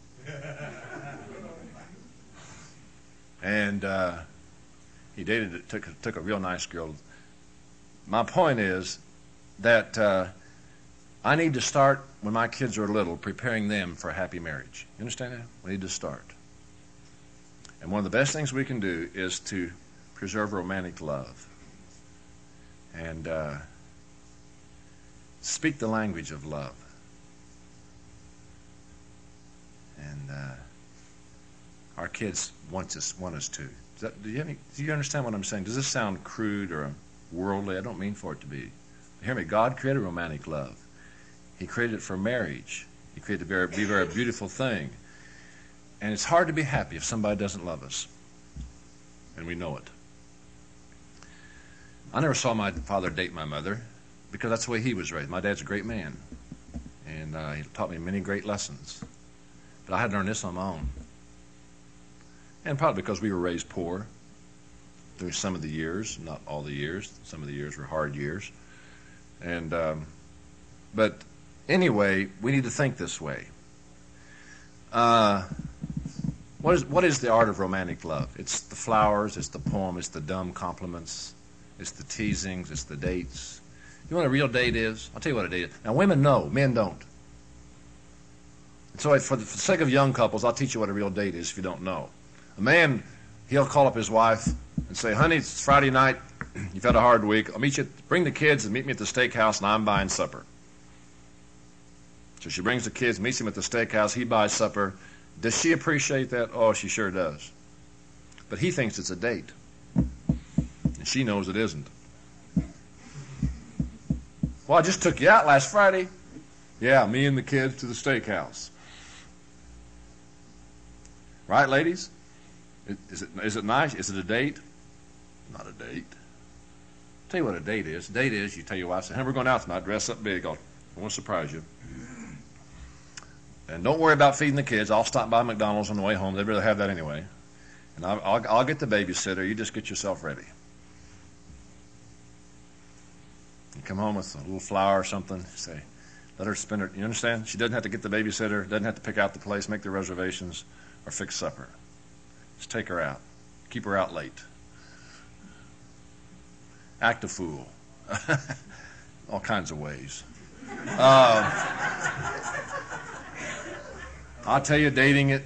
And he took a real nice girl. My point is that I need to start when my kids are little, preparing them for a happy marriage. You understand that? We need to start. And one of the best things we can do is to preserve romantic love. And speak the language of love. And our kids want us to. Do you understand what I'm saying? Does this sound crude or worldly? I don't mean for it to be. Hear me. God created romantic love. He created it for marriage. He created it to be a very beautiful thing. And it's hard to be happy if somebody doesn't love us. And we know it. I never saw my father date my mother because that's the way he was raised. My dad's a great man, and he taught me many great lessons. But I had to learn this on my own. And probably because we were raised poor through some of the years, not all the years. Some of the years were hard years. And but anyway, we need to think this way. What is the art of romantic love? It's the flowers, it's the poem, it's the dumb compliments, it's the teasings, it's the dates. You know what a real date is? I'll tell you what a date is. Now, women know, men don't. And so for the sake of young couples, I'll teach you what a real date is if you don't know. A man, he'll call up his wife and say, honey, it's Friday night. You've had a hard week. I'll meet you. Bring the kids and meet me at the steakhouse, and I'm buying supper. So she brings the kids, meets him at the steakhouse. He buys supper. Does she appreciate that? Oh, she sure does. But he thinks it's a date. And she knows it isn't. Well, I just took you out last Friday. Yeah, me and the kids to the steakhouse. Right, ladies? Is it nice? Is it a date? Not a date. I'll tell you what a date is. A date is you tell your wife, say, hey, we're going out tonight. Dress up big. I want to surprise you. And don't worry about feeding the kids. I'll stop by McDonald's on the way home. They'd rather have that anyway. And I'll get the babysitter. You just get yourself ready. You come home with a little flour or something. Say, let her spend her. You understand? She doesn't have to get the babysitter. Doesn't have to pick out the place, make the reservations, or fix supper. Just take her out. Keep her out late. Act a fool. All kinds of ways. I'll tell you, dating it.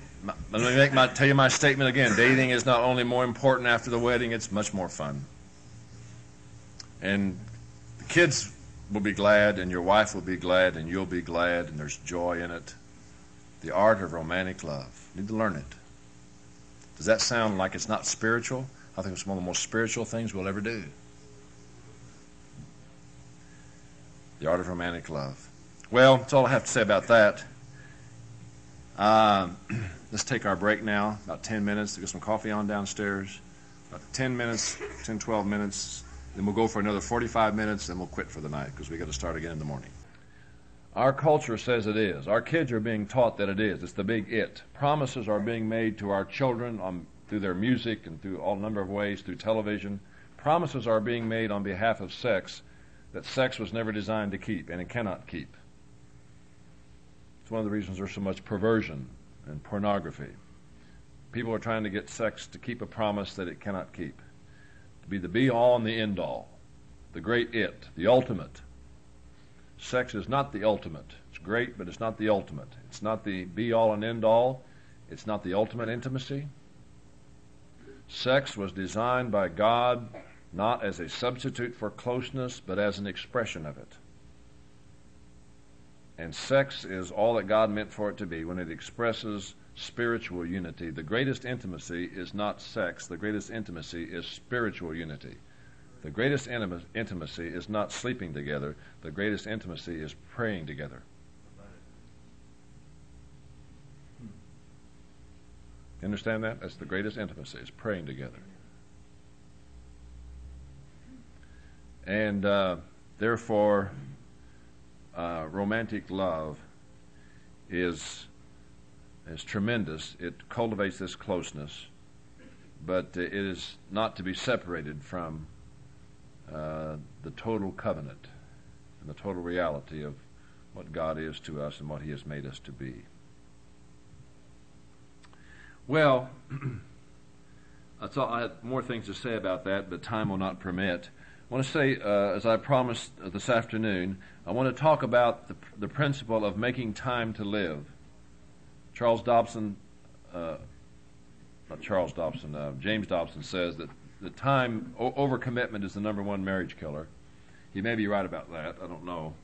Let me tell you my statement again. Dating is not only more important after the wedding; it's much more fun. And the kids will be glad, and your wife will be glad, and you'll be glad, and there's joy in it. The art of romantic love. You need to learn it. Does that sound like it's not spiritual? I think it's one of the most spiritual things we'll ever do. The art of romantic love. Well, that's all I have to say about that. Let's take our break now, about 10 minutes to get some coffee on downstairs. About 10 minutes, 10, 12 minutes. Then we'll go for another 45 minutes, and we'll quit for the night because we got to start again in the morning. Our culture says it is. Our kids are being taught that it is. It's the big it. Promises are being made to our children through their music and through all number of ways, through television. Promises are being made on behalf of sex that sex was never designed to keep, and it cannot keep. It's one of the reasons there's so much perversion and pornography. People are trying to get sex to keep a promise that it cannot keep. To be the be-all and the end-all, the great it, the ultimate. Sex is not the ultimate. It's great, but it's not the ultimate. It's not the be-all and end-all. It's not the ultimate intimacy. Sex was designed by God not as a substitute for closeness, but as an expression of it. And sex is all that God meant for it to be when it expresses spiritual unity. The greatest intimacy is not sex. The greatest intimacy is spiritual unity. The greatest intimacy is not sleeping together. The greatest intimacy is praying together. You understand that? That's the greatest intimacy, is praying together. And therefore, romantic love is tremendous. It cultivates this closeness, but it is not to be separated from the total covenant and the total reality of what God is to us and what He has made us to be. Well, that's all. I have more things to say about that, but time will not permit. I want to say, as I promised this afternoon, I want to talk about the principle of making time to live. James Dobson says that the time overcommitment is the number one marriage killer. He may be right about that. I don't know.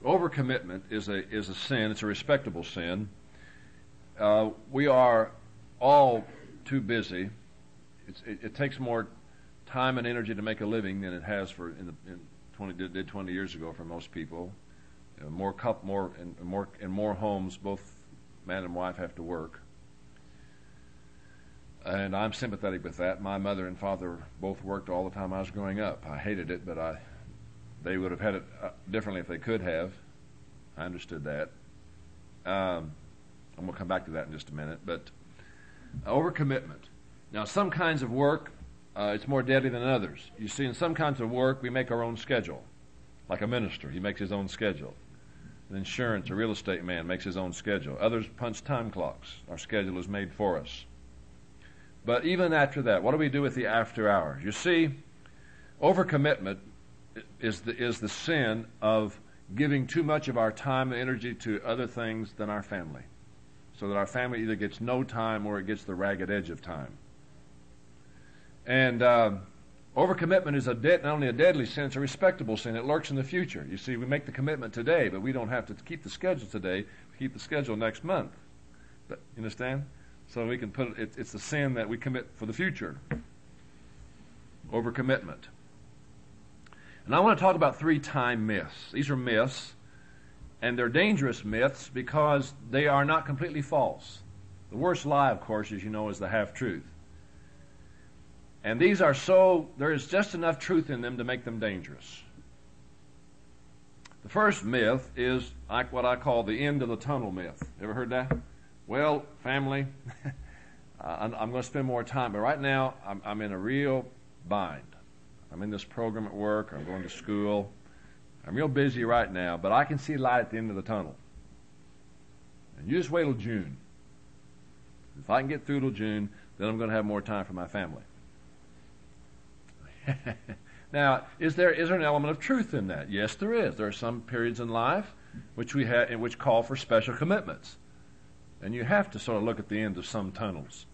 Overcommitment is a sin. It's a respectable sin. We are all too busy. It takes more time and energy to make a living than it has did 20 years ago for most people. In more homes, both man and wife have to work. And I'm sympathetic with that. My mother and father both worked all the time I was growing up. I hated it, but they would have had it differently if they could have. I understood that. I'm going to come back to that in just a minute. But overcommitment. Now, some kinds of work, it's more deadly than others. You see, in some kinds of work, we make our own schedule. Like a minister, he makes his own schedule. An insurance or real estate man makes his own schedule. Others punch time clocks. Our schedule is made for us. But even after that, what do we do with the after hours? You see, overcommitment is the sin of giving too much of our time and energy to other things than our family, so that our family either gets no time or it gets the ragged edge of time. And overcommitment is not only a deadly sin, it's a respectable sin. It lurks in the future. You see, we make the commitment today, but we don't have to keep the schedule today. We keep the schedule next month. But, you understand? So we can put it's a sin that we commit for the future. Overcommitment. And I want to talk about 3 time myths. These are myths, and they're dangerous myths because they are not completely false. The worst lie, of course, as you know, is the half-truth. And these are there is just enough truth in them to make them dangerous. The first myth is like what I call the end of the tunnel myth. Ever heard that? Well, family, I'm going to spend more time, but right now I'm in a real bind. I'm in this program at work, I'm going to school. I'm real busy right now, but I can see light at the end of the tunnel. And you just wait till June. If I can get through till June, then I'm going to have more time for my family. Now, is there an element of truth in that? Yes, there is. There are some periods in life which call for special commitments. And you have to sort of look at the end of some tunnels.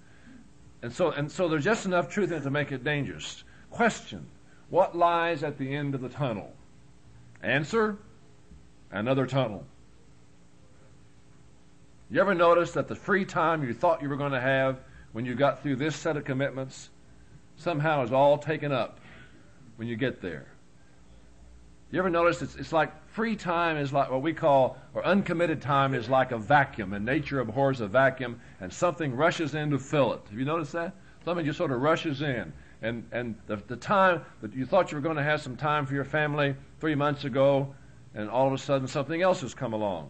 And so there's just enough truth in it to make it dangerous. Question: what lies at the end of the tunnel? Answer: another tunnel. You ever notice that the free time you thought you were going to have when you got through this set of commitments somehow is all taken up when you get there? You ever notice it's like free time is like what we call, or uncommitted time is like a vacuum, and nature abhors a vacuum, and something rushes in to fill it. Have you noticed that? Something just sort of rushes in. And the time that you thought you were going to have some time for your family 3 months ago, and all of a sudden something else has come along.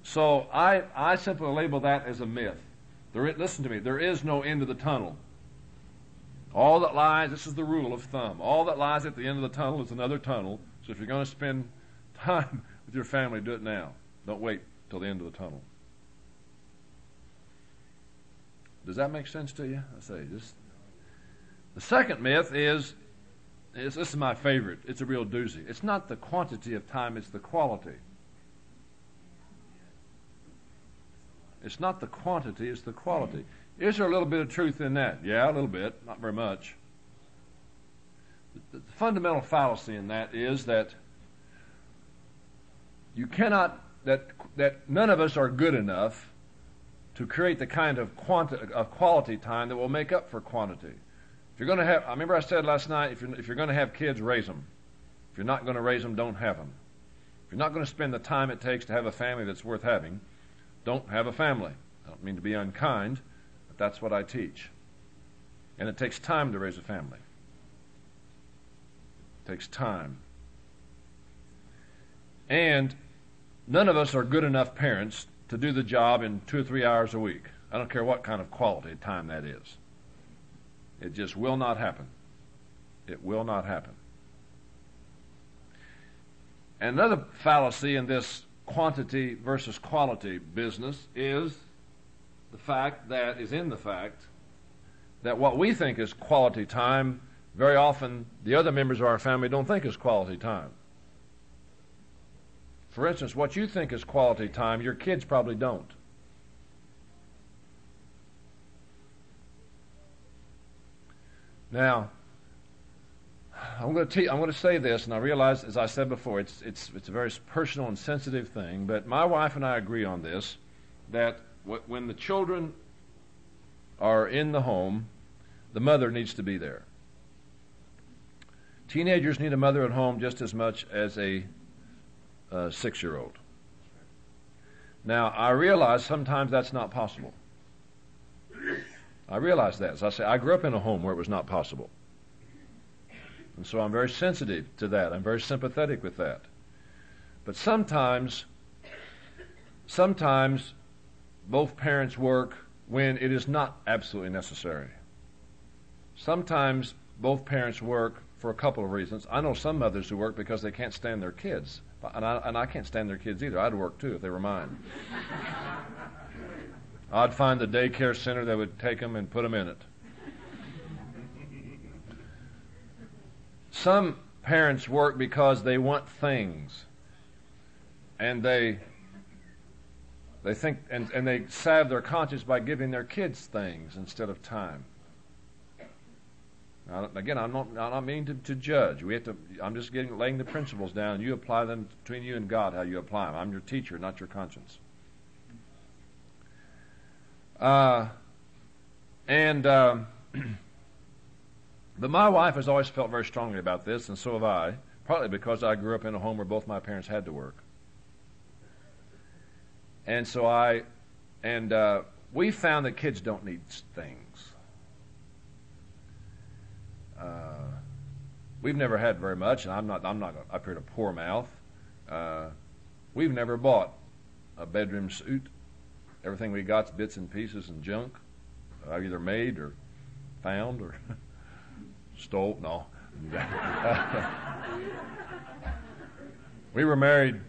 So I simply label that as a myth. Listen to me, there is no end of the tunnel. All that lies, this is the rule of thumb, all that lies at the end of the tunnel is another tunnel. So if you're going to spend time with your family, do it now. Don't wait till the end of the tunnel. Does that make sense to you? I say, the second myth is this is my favorite. It's a real doozy. It's not the quantity of time, it's the quality. It's not the quantity, it's the quality. Is there a little bit of truth in that? Yeah, a little bit, not very much. The fundamental fallacy in that is that you cannot, that none of us are good enough to create the kind of quality time that will make up for quantity. If you're going to have, I remember I said last night, if you're going to have kids, raise them. If you're not going to raise them, don't have them. If you're not going to spend the time it takes to have a family that's worth having, don't have a family. I don't mean to be unkind, but that's what I teach. And it takes time to raise a family. It takes time. And none of us are good enough parents to do the job in 2 or 3 hours a week. I don't care what kind of quality time that is. It just will not happen. It will not happen. And another fallacy in this quantity versus quality business is the fact that what we think is quality time, very often the other members of our family don't think is quality time. For instance, what you think is quality time, your kids probably don't. Now, I'm going to say this, and I realize, as I said before, it's a very personal and sensitive thing, but my wife and I agree on this, that when the children are in the home, the mother needs to be there. Teenagers need a mother at home just as much as a 6-year-old. Now, I realize sometimes that's not possible. I realize that. As I say, I grew up in a home where it was not possible. And so I'm very sensitive to that. I'm very sympathetic with that. But sometimes both parents work when it is not absolutely necessary. Sometimes both parents work for a couple of reasons. I know some mothers who work because they can't stand their kids. And I can't stand their kids either. I'd work too if they were mine. I'd find the daycare center that would take them and put them in it. Some parents work because they want things, and they think and they salve their conscience by giving their kids things instead of time. Now, again, I'm not meaning to judge. I'm just laying the principles down. You apply them between you and God, how you apply them. I'm your teacher, not your conscience. But my wife has always felt very strongly about this, and so have I, partly because I grew up in a home where both my parents had to work. And so we found that kids don't need things. We've never had very much, and I'm not up here to poor mouth. We've never bought a bedroom suit. Everything we got's bits and pieces and junk, either made or found or stole. No. We were married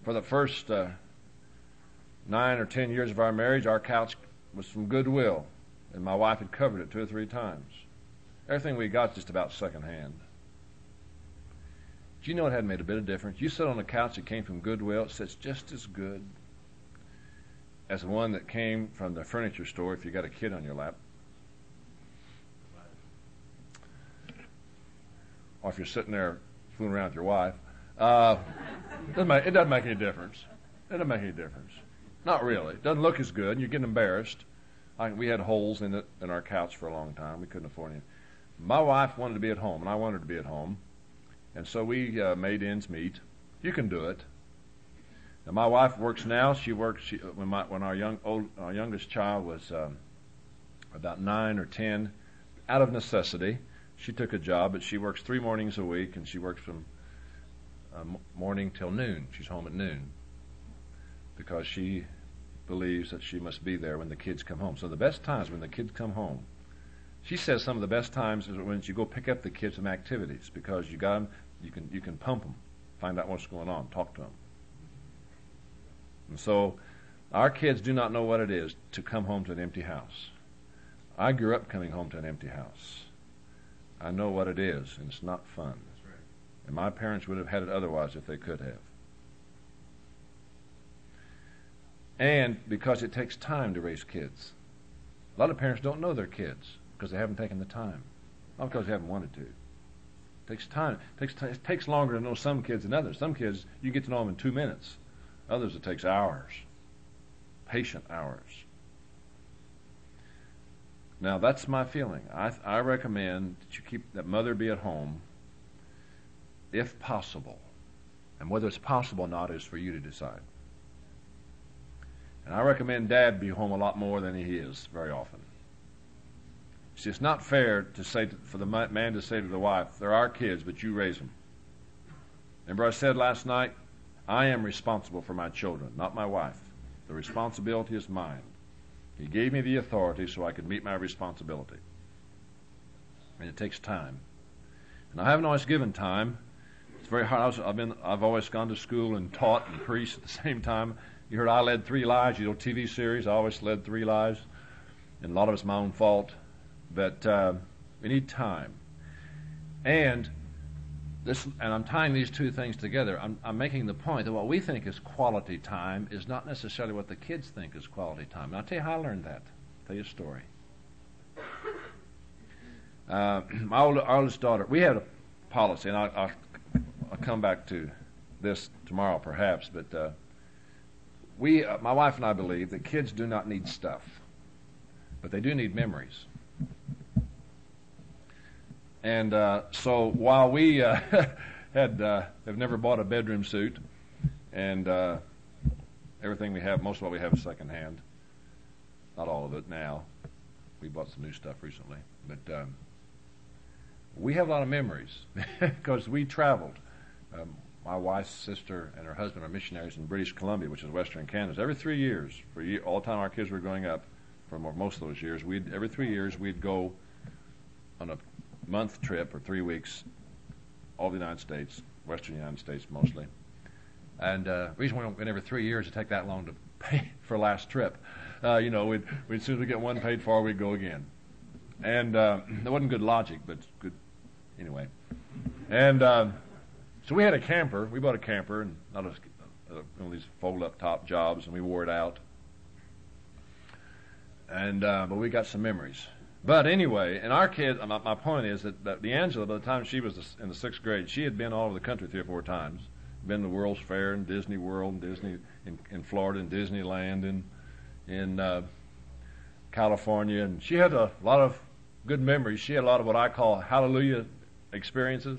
for the first 9 or 10 years of our marriage. Our couch was from Goodwill, and my wife had covered it 2 or 3 times. Everything we got just about secondhand. Do you know it hadn't made a bit of difference? You sit on a couch that came from Goodwill, it sits just as good as the one that came from the furniture store if you got a kid on your lap. Or if you're sitting there fooling around with your wife. It doesn't make any difference. It doesn't make any difference. Not really. It doesn't look as good. You're getting embarrassed. We had holes in our couch for a long time. We couldn't afford any. My wife wanted to be at home, and I wanted to be at home. And so we made ends meet. You can do it. Now, my wife works now. When our youngest child was about 9 or 10, out of necessity, she took a job, but she works 3 mornings a week, and she works from morning till noon. She's home at noon because she believes that she must be there when the kids come home. So the best times when the kids come home, she says some of the best times is when you go pick up the kids from activities, because you got them, you can pump them, find out what's going on, talk to them. And so our kids do not know what it is to come home to an empty house. I grew up coming home to an empty house. I know what it is, and it's not fun. That's right. And my parents would have had it otherwise if they could have. And because it takes time to raise kids. A lot of parents don't know their kids because they haven't taken the time. Not because they haven't wanted to. It takes time. It takes longer to know some kids than others. Some kids, you get to know them in 2 minutes. Others, it takes hours. Patient hours. Now, that's my feeling. I recommend that mother be at home if possible. And whether it's possible or not is for you to decide. And I recommend dad be home a lot more than he is very often. See, it's not fair for the man to say to the wife, they're our kids, but you raise them. Remember I said last night, I am responsible for my children, not my wife. The responsibility is mine. He gave me the authority so I could meet my responsibility. And it takes time. And I haven't always given time. It's very hard. I've always gone to school and taught and preached at the same time. You heard I led 3 lives, TV series. I always led 3 lives. And a lot of it's my own fault. But we need time. And I'm tying these 2 things together. I'm making the point that what we think is quality time is not necessarily what the kids think is quality time. And I'll tell you how I learned that. I'll tell you a story. My oldest daughter, we had a policy, and I'll come back to this tomorrow perhaps, but my wife and I believe that kids do not need stuff, but they do need memories. And so while we have never bought a bedroom suit, and everything we have, most of what we have is secondhand. Not all of it now. We bought some new stuff recently, but we have a lot of memories because we traveled. My wife's sister and her husband are missionaries in British Columbia, which is Western Canada. Every 3 years, all the time our kids were growing up, for most of those years, every 3 years we'd go on a month trip or 3 weeks, all the United States, Western United States mostly. And the reason we went every 3 years to take that long to pay for last trip, we'd as soon as we get one paid for, we'd go again. And there wasn't good logic, but good Anyway. And so we had a camper. We bought a camper, and not one of these fold-up top jobs, and we wore it out. And but we got some memories. But anyway, and our kid, my point is that D'Angela, by the time she was in the 6th grade, she had been all over the country 3 or 4 times. Been to the World's Fair and Disney World and Disney in Florida and Disneyland and in California. And she had a lot of good memories. She had a lot of what I call hallelujah experiences,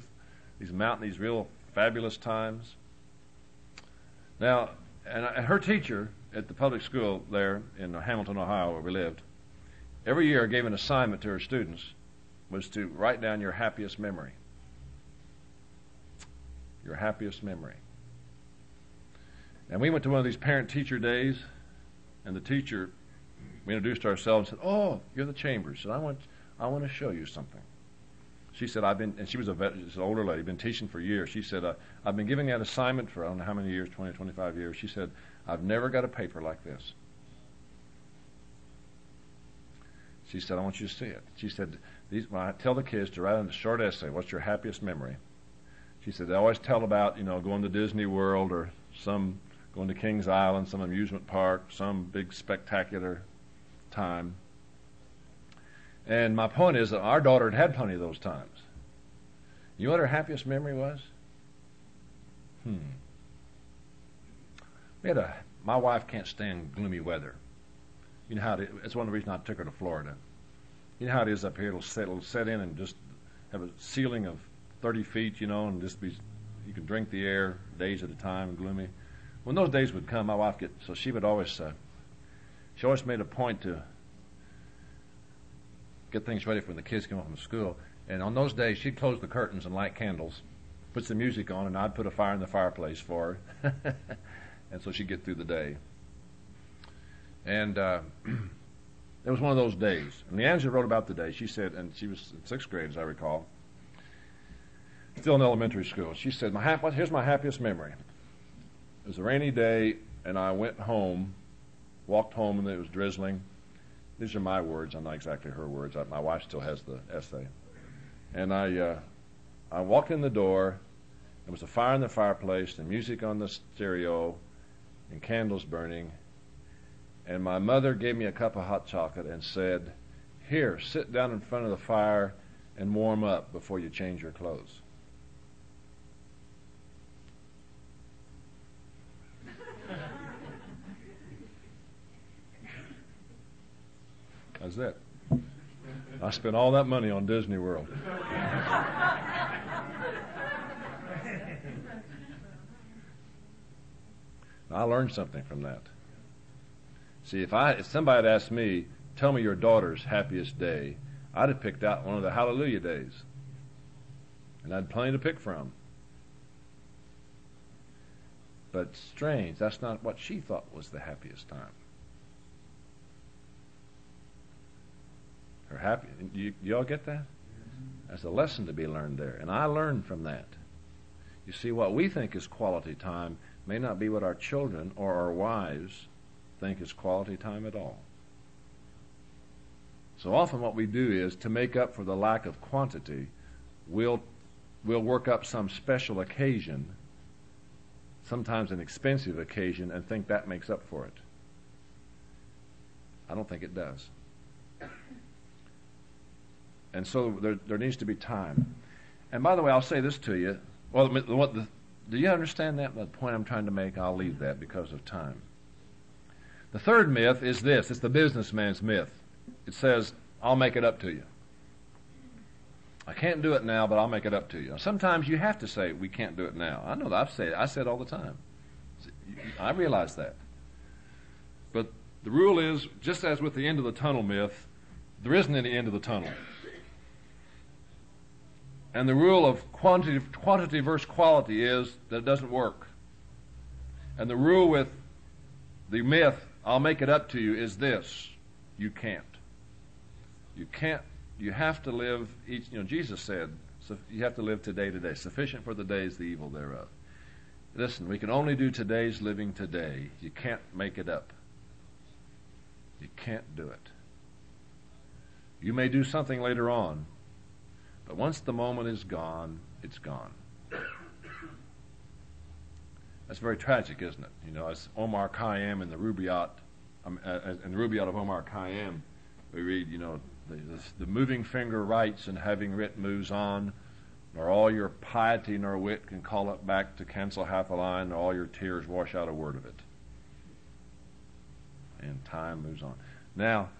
these real fabulous times. Now, and her teacher at the public school there in Hamilton, Ohio, where we lived, every year gave an assignment to her students was to write down your happiest memory. Your happiest memory. And we went to one of these parent-teacher days, and the teacher, we introduced ourselves and said, "Oh, you're the Chambers." She said, I want to show you something. She said, and she was she's an older lady, been teaching for years. She said, I've been giving that assignment for I don't know how many years, 20, 25 years. She said, I've never got a paper like this. She said, I want you to see it. She said, when I tell the kids to write in a short essay, what's your happiest memory? She said, they always tell about, going to Disney World or going to Kings Island, some amusement park, some big spectacular time. And my point is that our daughter had plenty of those times. You know what her happiest memory was? My wife can't stand gloomy weather. You know how it's one of the reasons I took her to Florida. You know how it is up here. It'll set in and just have a ceiling of 30 feet, and just you can drink the air days at a time and gloomy. When those days would come, my wife she would always, she always made a point to get things ready for when the kids came home from school. And on those days, she'd close the curtains and light candles, put some music on, and I'd put a fire in the fireplace for her. And so she'd get through the day. And it was one of those days. And Leandra wrote about the day. She said, and she was in 6th grade, as I recall, still in elementary school. She said, here's my happiest memory. It was a rainy day, and I went home, walked home, and it was drizzling. These are my words. I'm not exactly her words. My wife still has the essay. And I walked in the door. There was a fire in the fireplace and music on the stereo and candles burning. And my mother gave me a cup of hot chocolate and said, "Here, sit down in front of the fire and warm up before you change your clothes." That's it. I spent all that money on Disney World. I learned something from that. See, if somebody had asked me, tell me your daughter's happiest day, I'd have picked out one of the hallelujah days. And I had plenty to pick from. But strange, that's not what she thought was the happiest time. Do you all get that? There's a lesson to be learned there. And I learned from that. You see, what we think is quality time may not be what our children or our wives think is quality time at all. So often what we do is, to make up for the lack of quantity, we'll work up some special occasion, sometimes an expensive occasion, and think that makes up for it. I don't think it does. And so there needs to be time. And by the way, I'll say this to you. Well, do you understand that? The point I'm trying to make, I'll leave that because of time. The third myth is this. It's the businessman's myth. It says, I'll make it up to you. I can't do it now, but I'll make it up to you. Sometimes you have to say, we can't do it now. I know that. I say it all the time. I realize that. But the rule is, just as with the end of the tunnel myth, there isn't any end of the tunnel. And the rule of quantity versus quality is that it doesn't work. And the rule with the myth, I'll make it up to you, is this: you can't. You can't. You have to live each. Jesus said, so you have to live today. Sufficient for the day is the evil thereof. Listen, we can only do today's living today. You can't make it up. You can't do it. You may do something later on, But once the moment is gone, it's gone. That's very tragic, isn't it? You know, as Omar Khayyam in the Rubaiyat of Omar Khayyam, we read, you know, the moving finger writes and having writ moves on, nor all your piety nor wit can call it back to cancel half a line, nor all your tears wash out a word of it. And time moves on. Now,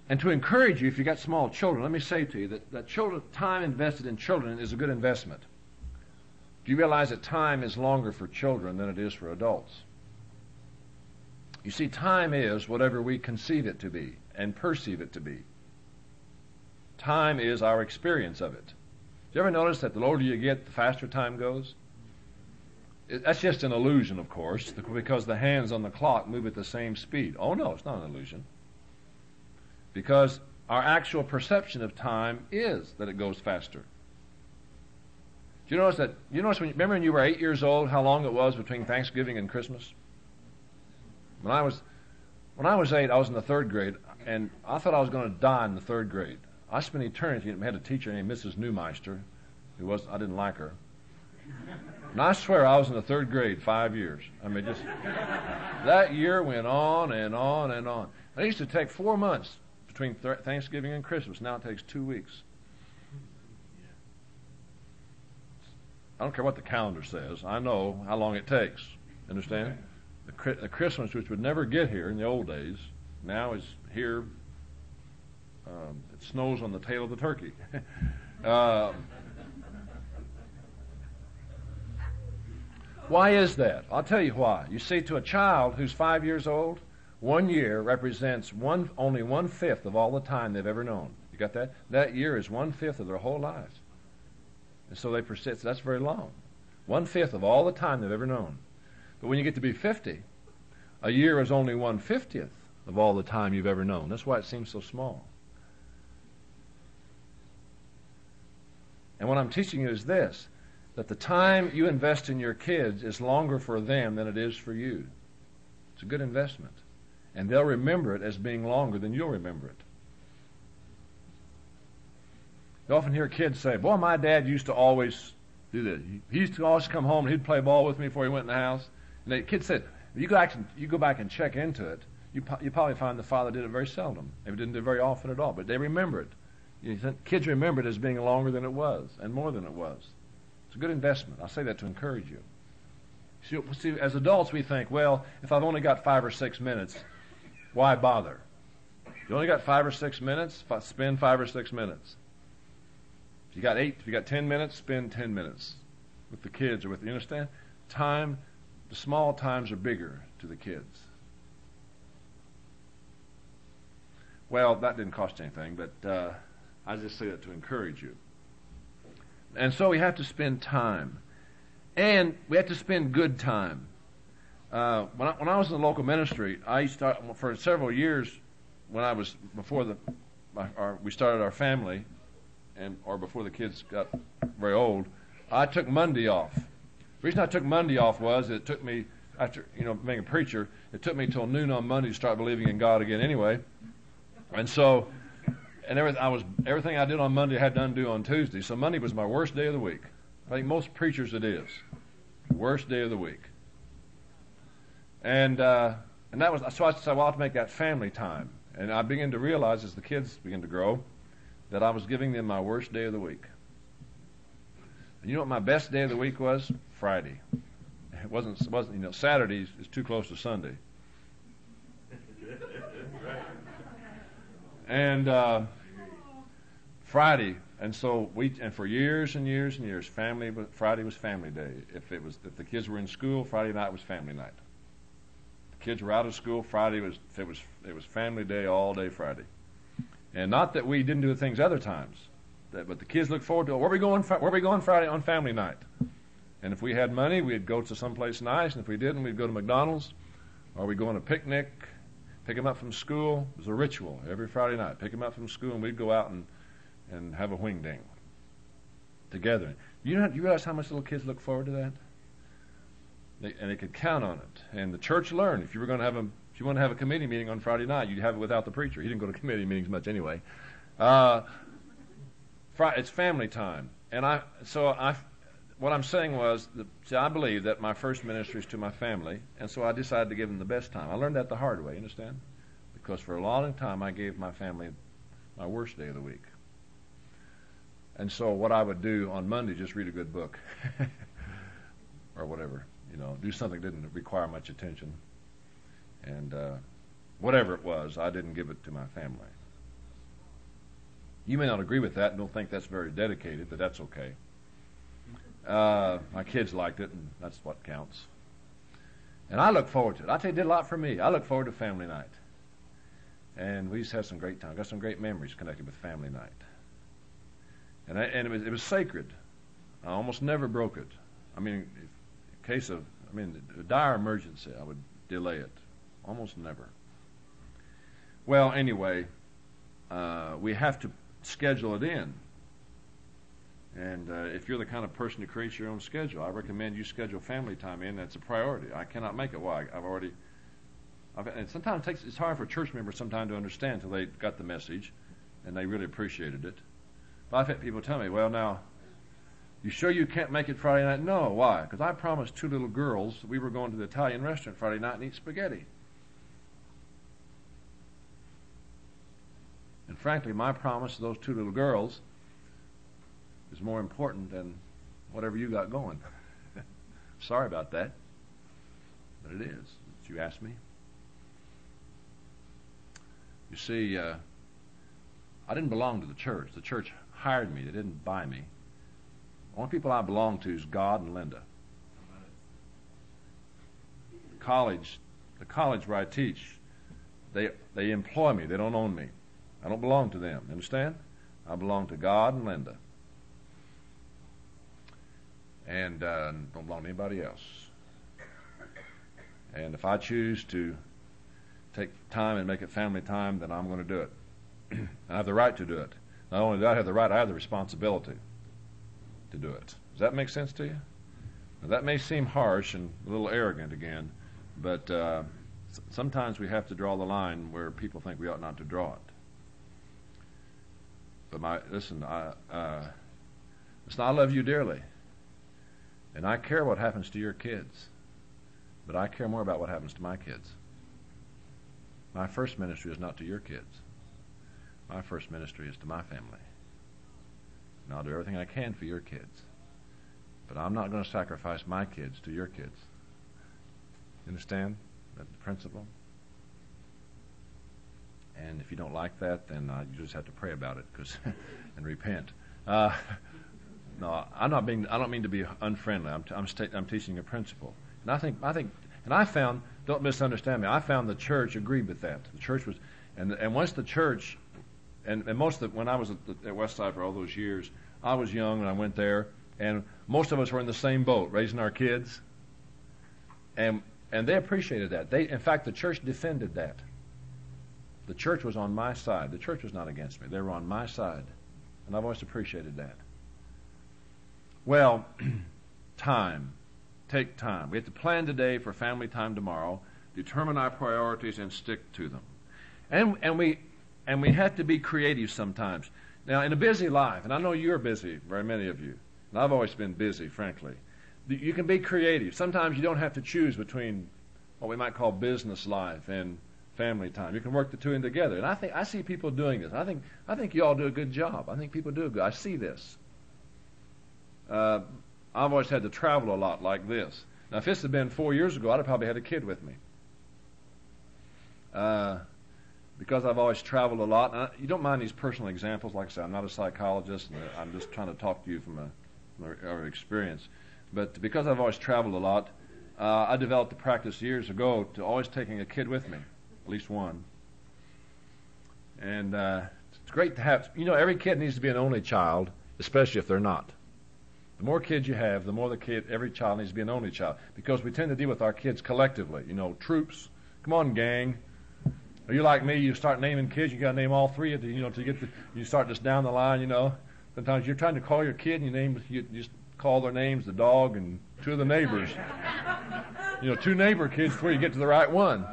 and to encourage you, if you've got small children, let me say to you that time invested in children is a good investment. Do you realize that time is longer for children than it is for adults? You see, time is whatever we conceive it to be and perceive it to be. Time is our experience of it. Do you ever notice that the older you get, the faster time goes? That's just an illusion, of course, because the hands on the clock move at the same speed. Oh, no, it's not an illusion. Because our actual perception of time is that it goes faster. Do you notice that? Remember when you were 8 years old, how long it was between Thanksgiving and Christmas? When I was 8, I was in the 3rd grade, and I thought I was going to die in the 3rd grade. I spent eternity, and we had a teacher named Mrs. Newmeister, I didn't like her. And I swear I was in the 3rd grade 5 years. I mean, just, that year went on and on and on. It used to take 4 months between Thanksgiving and Christmas. Now it takes 2 weeks. I don't care what the calendar says. I know how long it takes. Understand? The Christmas, which would never get here in the old days, now is here. It snows on the tail of the turkey. Why is that? I'll tell you why. You see, to a child who's 5 years old, 1 year represents only 1/5 of all the time they've ever known. You got that? That year is 1/5 of their whole life. And so they persist. That's very long. 1/5 of all the time they've ever known. But when you get to be 50, a year is only 1/50th of all the time you've ever known. That's why it seems so small. And what I'm teaching you is this, that the time you invest in your kids is longer for them than it is for you. It's a good investment. And they'll remember it as being longer than you'll remember it. You often hear kids say, boy, my dad used to always do this. He used to always come home and he'd play ball with me before he went in the house. And the kid said, you go back and check into it, you probably find the father did it very seldom. Maybe didn't do it very often at all, but they remember it. Kids remember it as being longer than it was and more than it was. It's a good investment. I say that to encourage you. See, as adults, we think, well, if I've only got 5 or 6 minutes, why bother? You only got 5 or 6 minutes, spend 5 or 6 minutes. If you got 10 minutes, spend 10 minutes with the kids or with, you understand? Time, the small times are bigger to the kids. Well, that didn't cost anything, but I just say that to encourage you. And so we have to spend time. And we have to spend good time. When I was in the local ministry, I started for several years before we started our family, or before the kids got very old. I took Monday off. The reason I took Monday off was it took me, after being a preacher, it took me till noon on Monday to start believing in God again anyway. And so, everything I did on Monday I had to undo on Tuesday. So Monday was my worst day of the week. I think most preachers it is. Worst day of the week. And that was, so I said, well, I'll have to make that family time. And I began to realize as the kids began to grow that I was giving them my worst day of the week. And you know what my best day of the week was? Friday. It wasn't Saturday is too close to Sunday. And Friday, and so for years and years and years, Friday was family day. If the kids were in school, Friday night was family night. If the kids were out of school, it was family day all day Friday. And not that we didn't do things other times, but the kids looked forward to, where are we going Friday on family night? And if we had money, we'd go to someplace nice, and if we didn't, we'd go to McDonald's, or we'd go on a picnic, pick them up from school. It was a ritual every Friday night. Pick them up from school, and we'd go out and have a wing-ding together. You realize how much little kids look forward to that? and they could count on it. And the church learned if you want to have a committee meeting on Friday night, you'd have it without the preacher. He didn't go to committee meetings much anyway. It's family time, and what I'm saying was, I believe that my first ministry is to my family, and so I decided to give them the best time. I learned that the hard way, you understand? Because for a long time I gave my family my worst day of the week. And so what I would do on Monday, just read a good book or whatever, do something that didn't require much attention. And whatever it was, I didn't give it to my family. You may not agree with that and don't think that's very dedicated, but that's okay. My kids liked it, and that's what counts. And I look forward to it. I tell you, it did a lot for me. I look forward to family night. And we just had some great time. Got some great memories connected with family night. And it was sacred. I almost never broke it. In case of a dire emergency, I would delay it. Almost never. Well, anyway, we have to schedule it in. And if you're the kind of person who creates your own schedule, I recommend you schedule family time in. That's a priority. I cannot make it. Why? And sometimes it's hard for church members sometimes to understand until they got the message and they really appreciated it. But I've had people tell me, well, now, you sure you can't make it Friday night? No. Why? Because I promised two little girls we were going to the Italian restaurant Friday night and eat spaghetti. And frankly, my promise to those two little girls is more important than whatever you got going. Sorry about that, but it is. Did you ask me? You see, I didn't belong to the church. The church hired me. They didn't buy me. The only people I belong to is God and Linda. The college where I teach, they employ me. They don't own me. I don't belong to them. Understand? I belong to God and Linda. And don't belong to anybody else. And if I choose to take time and make it family time, then I'm going to do it. I have the right to do it. Not only do I have the right, I have the responsibility to do it. Does that make sense to you? Now, that may seem harsh and a little arrogant again, but sometimes we have to draw the line where people think we ought not to draw it. But listen, I love you dearly. And I care what happens to your kids. But I care more about what happens to my kids. My first ministry is not to your kids. My first ministry is to my family. And I'll do everything I can for your kids. But I'm not going to sacrifice my kids to your kids. You understand that principle? And if you don't like that, then you just have to pray about it and repent. No, I don't mean to be unfriendly. I'm teaching a principle, and I found. Don't misunderstand me. I found the church agreed with that. The church was, and once the church, and most of when I was at Westside for all those years, I was young when I went there, and most of us were in the same boat, raising our kids, and they appreciated that. In fact, the church defended that. The church was on my side. The church was not against me. They were on my side, and I've always appreciated that. Well, time. Take time. We have to plan today for family time tomorrow, determine our priorities, and stick to them. And we have to be creative sometimes. Now, in a busy life, and I know you're busy, very many of you, and I've always been busy, frankly, you can be creative. Sometimes you don't have to choose between what we might call business life and family time. You can work the two in together. And I see people doing this. I think you all do a good job. I think people do good. I see this. I've always had to travel a lot like this. Now, if this had been 4 years ago, I'd have probably had a kid with me. Because I've always traveled a lot. And you don't mind these personal examples. Like I said, I'm not a psychologist, and I'm just trying to talk to you from our experience. But because I've always traveled a lot, I developed the practice years ago to always taking a kid with me, at least one. And it's great to have, every kid needs to be an only child, especially if they're not. The more kids you have, the more every child needs to be an only child, because we tend to deal with our kids collectively. Troops, come on, gang. Are you like me? You start naming kids, you got to name all three of them, you start just down the line, Sometimes you're trying to call your kid, and you just call their names, the dog and two of the neighbors. Two neighbor kids before you get to the right one.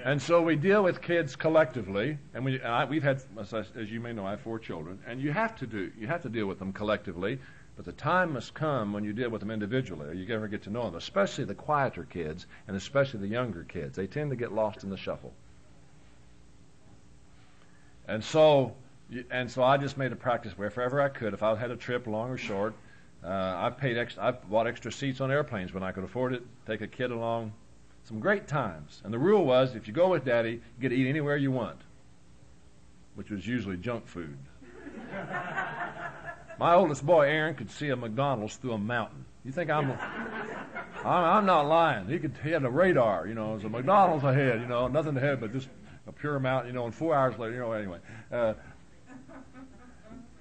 And so we deal with kids collectively, and we've had, as you may know, I have 4 children, and you have to deal with them collectively. But the time must come when you deal with them individually, or you never get to know them, especially the quieter kids and especially the younger kids. They tend to get lost in the shuffle. And so I just made a practice wherever I could. If I had a trip, long or short, I bought extra seats on airplanes when I could afford it, take a kid along. Some great times. And the rule was, if you go with Daddy, you get to eat anywhere you want, which was usually junk food. My oldest boy, Aaron, could see a McDonald's through a mountain. You think I'm not lying. He had a radar, there's a McDonald's ahead, nothing ahead but just a pure mountain, and 4 hours later, anyway.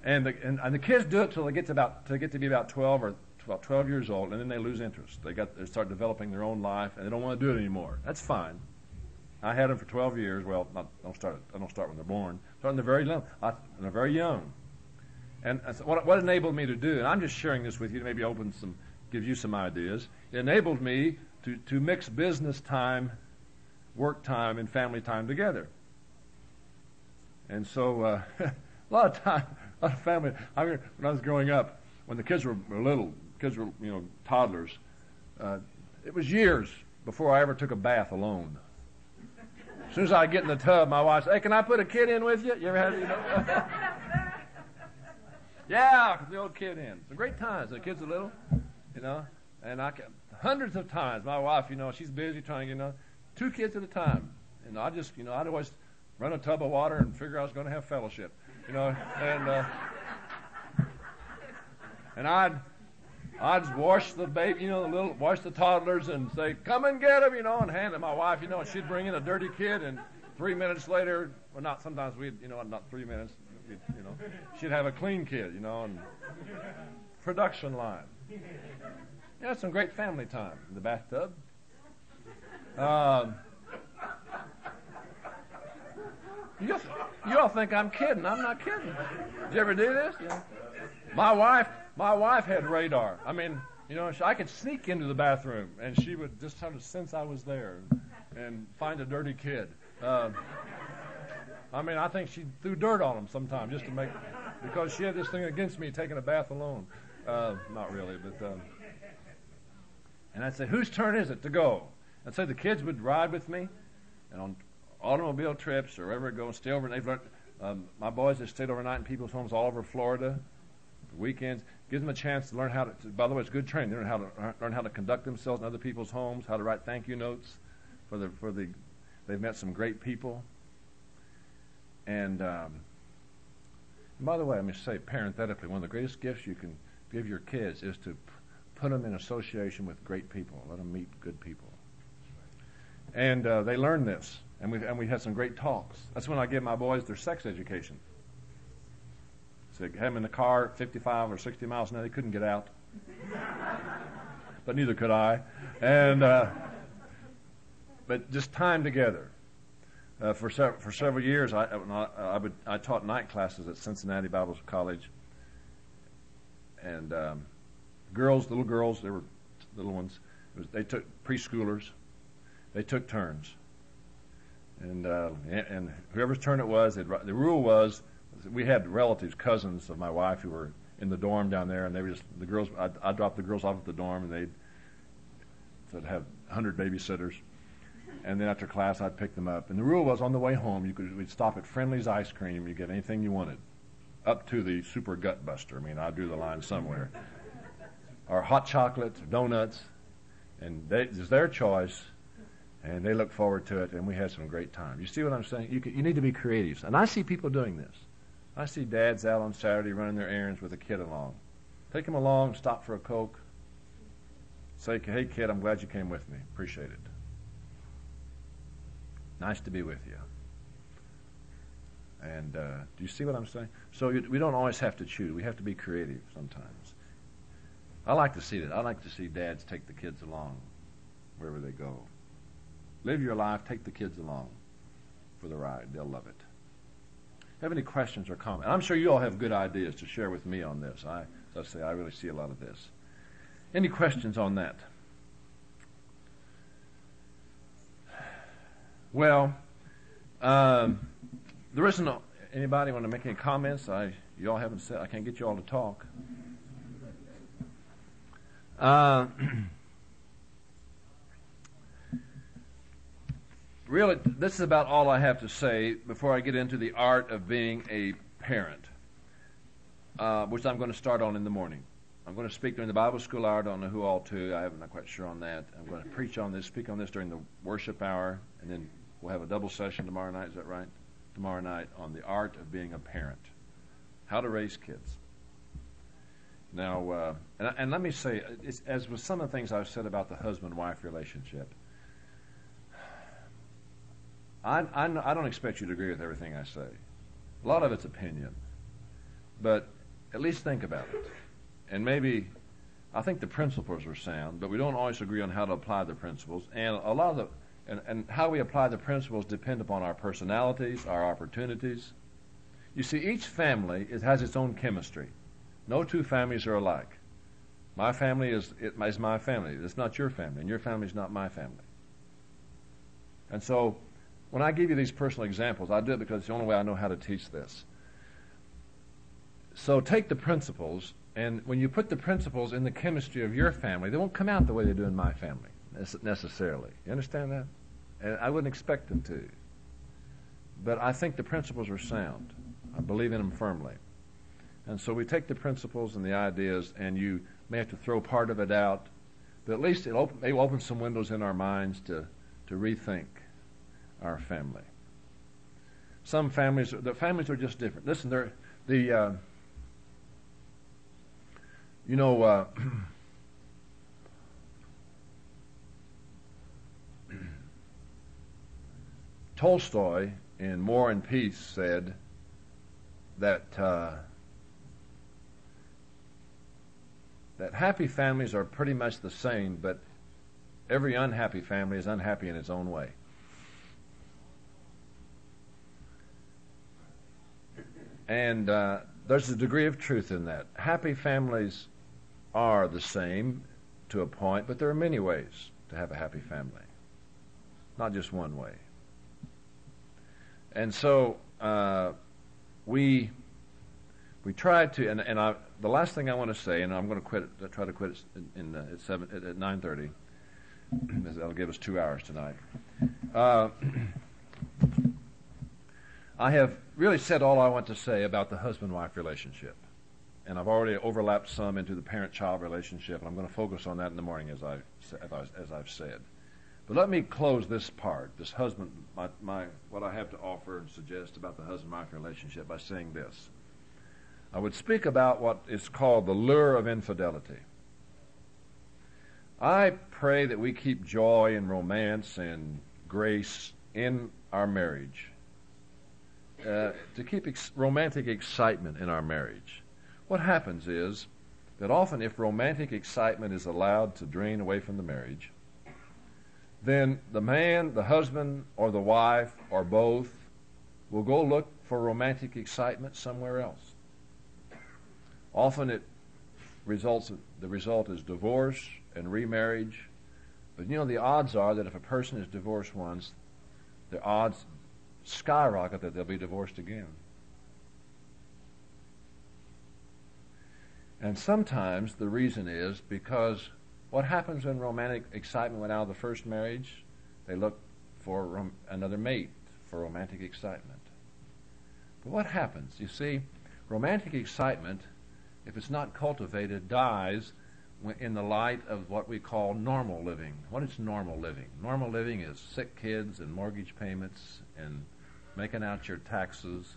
And the kids do it till they get to be about 12 years old, and then they lose interest. They start developing their own life, and they don't want to do it anymore. That's fine. I had them for 12 years. Well, I don't start when they're born. Start when they're very young. And so what enabled me to do, and I'm just sharing this with you to maybe give you some ideas. It enabled me to mix business time, work time, and family time together. And so a lot of family. I remember when I was growing up, when the kids were little, toddlers, it was years before I ever took a bath alone. As soon as I get in the tub, my wife said, "Hey, can I put a kid in with you?" You ever had, Yeah, the old kid in. It's a great times. The kids are little, and hundreds of times, my wife, she's busy trying, 2 kids at a time. And I'd always run a tub of water and figure I was going to have fellowship, and I'd wash the baby, wash the toddlers and say, "Come and get him," and hand it to my wife, and she'd bring in a dirty kid, and 3 minutes later, well, not sometimes not 3 minutes, she'd have a clean kid, and production line. Yeah, some great family time in the bathtub. You all think I'm kidding. I'm not kidding. Did you ever do this? Yeah. My wife had radar. I mean, I could sneak into the bathroom, and she would just have to sense I was there and find a dirty kid. I think she threw dirt on him sometimes just to because she had this thing against me taking a bath alone. Not really, but and I'd say, "Whose turn is it to go?" And so the kids would ride with me, and on automobile trips or wherever it goes, stay over. They've learned. My boys have stayed overnight in people's homes all over Florida. For weekends, gives them a chance to learn how to. By the way, it's good training. They learn how to conduct themselves in other people's homes, how to write thank you notes for the. They've met some great people. And by the way, let me say parenthetically, one of the greatest gifts you can give your kids is to put them in association with great people. Let them meet good people. And they learn this, and we had some great talks. That's when I give my boys their sex education. So have them in the car at 55 or 60 miles an hour. They couldn't get out, but neither could I. And but just time together. For several years, I taught night classes at Cincinnati Bible College, and little girls, they were little ones. They took preschoolers. They took turns, and whoever's turn it was, the rule was we had relatives, cousins of my wife, who were in the dorm down there, and they were just the girls. I'd drop the girls off at the dorm, and they'd have 100 babysitters. And then after class, I'd pick them up. And the rule was, on the way home, we'd stop at Friendly's Ice Cream. You get anything you wanted, up to the Super Gut Buster. I drew the line somewhere. Or hot chocolate, donuts, and it's their choice, and they look forward to it. And we had some great time. You see what I'm saying? You need to be creative. And I see people doing this. I see dads out on Saturday running their errands with a kid along. Take him along, stop for a Coke. Say, "Hey, kid, I'm glad you came with me. Appreciate it. Nice to be with you." And do you see what I'm saying? So we don't always have to choose. We have to be creative sometimes. I like to see that. I like to see dads take the kids along wherever they go. Live your life. Take the kids along for the ride. They'll love it. Have any questions or comments? I'm sure you all have good ideas to share with me on this. As I say, I really see a lot of this. Any questions on that? Well, there isn't anybody want to make any comments. You all haven't said. I can't get you all to talk. Really, this is about all I have to say before I get into the art of being a parent, which I'm going to start on in the morning. I'm going to speak during the Bible school hour. I don't know who all to. I'm not quite sure on that. I'm going to preach on this, speak on this during the worship hour, and then we'll have a double session tomorrow night. Is that right? Tomorrow night on the art of being a parent, how to raise kids. Now, and let me say, as with some of the things I've said about the husband-wife relationship, I don't expect you to agree with everything I say. A lot of it's opinion. But at least think about it. And maybe, I think the principles are sound, but we don't always agree on how to apply the principles. And a lot of and how we apply the principles depend upon our personalities, our opportunities. You see, each family has its own chemistry. No two families are alike. My family is my family. It's not your family, and your family is not my family. And so, when I give you these personal examples, I do it because it's the only way I know how to teach this. So take the principles, and when you put the principles in the chemistry of your family, they won't come out the way they do in my family, necessarily. You understand that? And I wouldn't expect them to. But I think the principles are sound. I believe in them firmly. And so we take the principles and the ideas, and you may have to throw part of it out, but at least it may open some windows in our minds to rethink our family. Some families, the families are just different. Listen, Tolstoy in War and Peace said that happy families are pretty much the same, but every unhappy family is unhappy in its own way. And there's a degree of truth in that. Happy families are the same to a point, but there are many ways to have a happy family, not just one way. And so we try to, and the last thing I want to say, and I'm going to try to quit at 9:30. That'll give us 2 hours tonight. I have really said all I want to say about the husband-wife relationship, and I've already overlapped some into the parent-child relationship, and I'm going to focus on that in the morning, as I've said. But let me close this part, this husband, what I have to offer and suggest about the husband-wife relationship by saying this. I would speak about what is called the lure of infidelity. I pray that we keep joy and romance and grace in our marriage, to keep romantic excitement in our marriage. What happens is that often if romantic excitement is allowed to drain away from the marriage, then the man, the husband, or the wife, or both, will go look for romantic excitement somewhere else. Often the result is divorce and remarriage. But the odds are that if a person is divorced once, the odds skyrocket that they'll be divorced again. And sometimes the reason is because what happens when romantic excitement went out of the first marriage? They look for another mate for romantic excitement. But what happens? You see, romantic excitement, if it's not cultivated, dies in the light of what we call normal living. What is normal living? Normal living is sick kids and mortgage payments and making out your taxes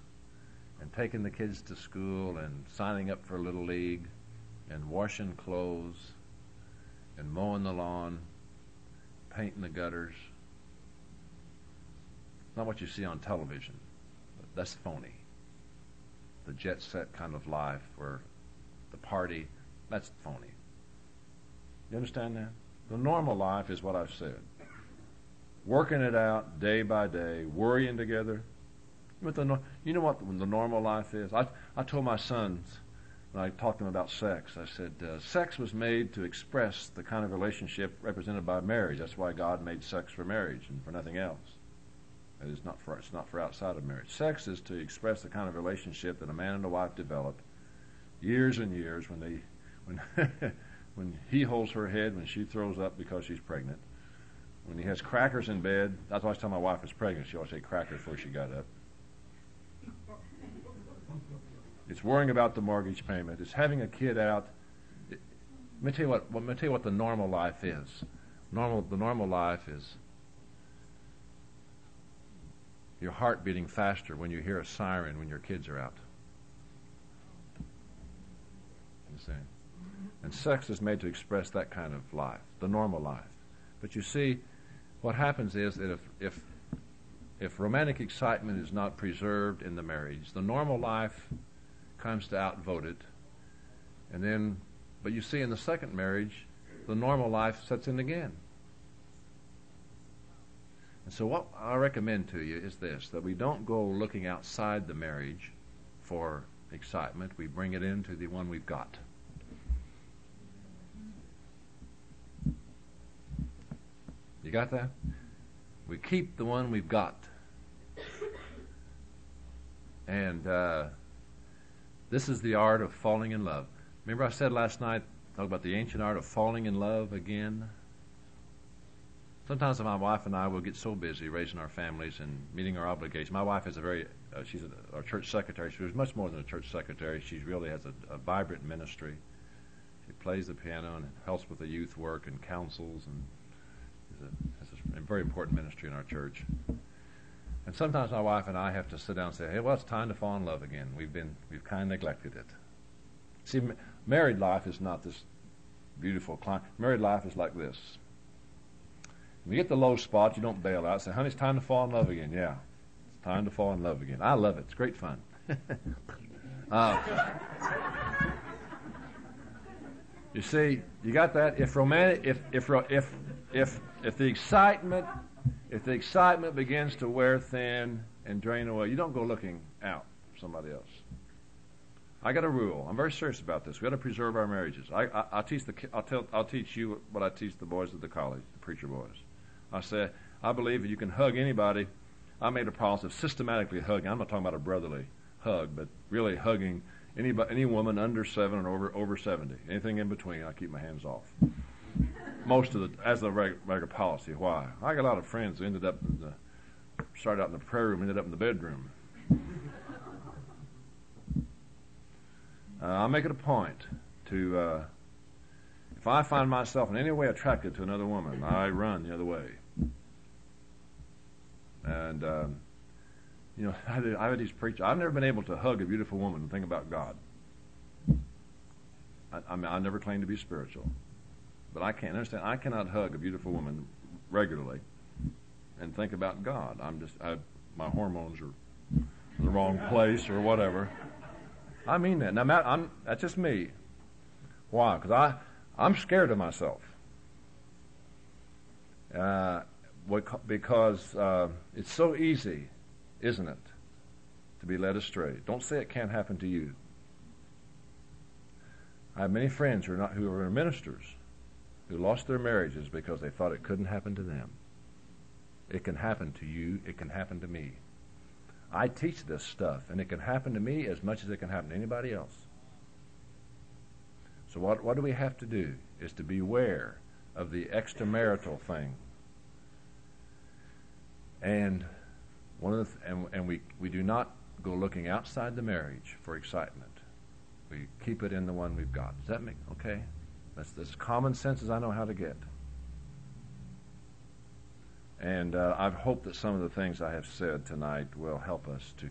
and taking the kids to school and signing up for Little League and washing clothes and mowing the lawn, painting the gutters. Not what you see on television. That's phony. The jet set kind of life where the party, that's phony. You understand that? The normal life is what I've said. Working it out day by day, worrying together, You know what the normal life is? I told my sons, when I talked to them about sex, I said, sex was made to express the kind of relationship represented by marriage. That's why God made sex for marriage and for nothing else. It's not for outside of marriage. Sex is to express the kind of relationship that a man and a wife develop years and years when when he holds her head when she throws up because she's pregnant. When he has crackers in bed, that's why I tell my wife was pregnant. She always say crackers before she got up. It's worrying about the mortgage payment. It's having a kid out. Let me tell you what the normal life is. The normal life is your heart beating faster when you hear a siren when your kids are out. You see? And sex is made to express that kind of life, the normal life. But you see, what happens is that if romantic excitement is not preserved in the marriage, the normal life comes to outvote it. But you see, in the second marriage, the normal life sets in again. And so what I recommend to you is this, that we don't go looking outside the marriage for excitement. We bring it into the one we've got. You got that? We keep the one we've got. And this is the art of falling in love. Remember I said last night, talk about the ancient art of falling in love again? Sometimes my wife and I will get so busy raising our families and meeting our obligations. My wife is she's our church secretary. She was much more than a church secretary. She really has a vibrant ministry. She plays the piano and helps with the youth work and counsels and has a very important ministry in our church. And sometimes my wife and I have to sit down and say, hey, well, it's time to fall in love again. We've kind of neglected it. See, married life is not this beautiful climb. Married life is like this. When you get the low spot, you don't bail out. Say, honey, it's time to fall in love again. Yeah, it's time to fall in love again. I love it. It's great fun. You see, you got that? If the excitement begins to wear thin and drain away, you don't go looking out for somebody else. I got a rule. I'm very serious about this. We got to preserve our marriages. I'll teach you what I teach the boys at the college, the preacher boys. I say, I believe that you can hug anybody. I made a policy of systematically hugging. I'm not talking about a brotherly hug, but really hugging any woman under 7 and over 70. Anything in between, I keep my hands off. As a regular policy. Why? I got a lot of friends who started out in the prayer room, ended up in the bedroom. I make it a point to, if I find myself in any way attracted to another woman, I run the other way. And, I've had these preachers. I've never been able to hug a beautiful woman and think about God. I never claim to be spiritual. But I can't understand. I cannot hug a beautiful woman regularly and think about God. My hormones are in the wrong place or whatever. I mean that. Now, that's just me. Why? Because I'm scared of myself. Because it's so easy, isn't it, to be led astray. Don't say it can't happen to you. I have many friends who are ministers who lost their marriages because they thought it couldn't happen to them. It can happen to you. It can happen to me. I teach this stuff, and it can happen to me as much as it can happen to anybody else. So what do we have to do is to beware of the extramarital thing. And we do not go looking outside the marriage for excitement. We keep it in the one we've got. Does that make okay? That's as common sense as I know how to get. And I hope that some of the things I have said tonight will help us to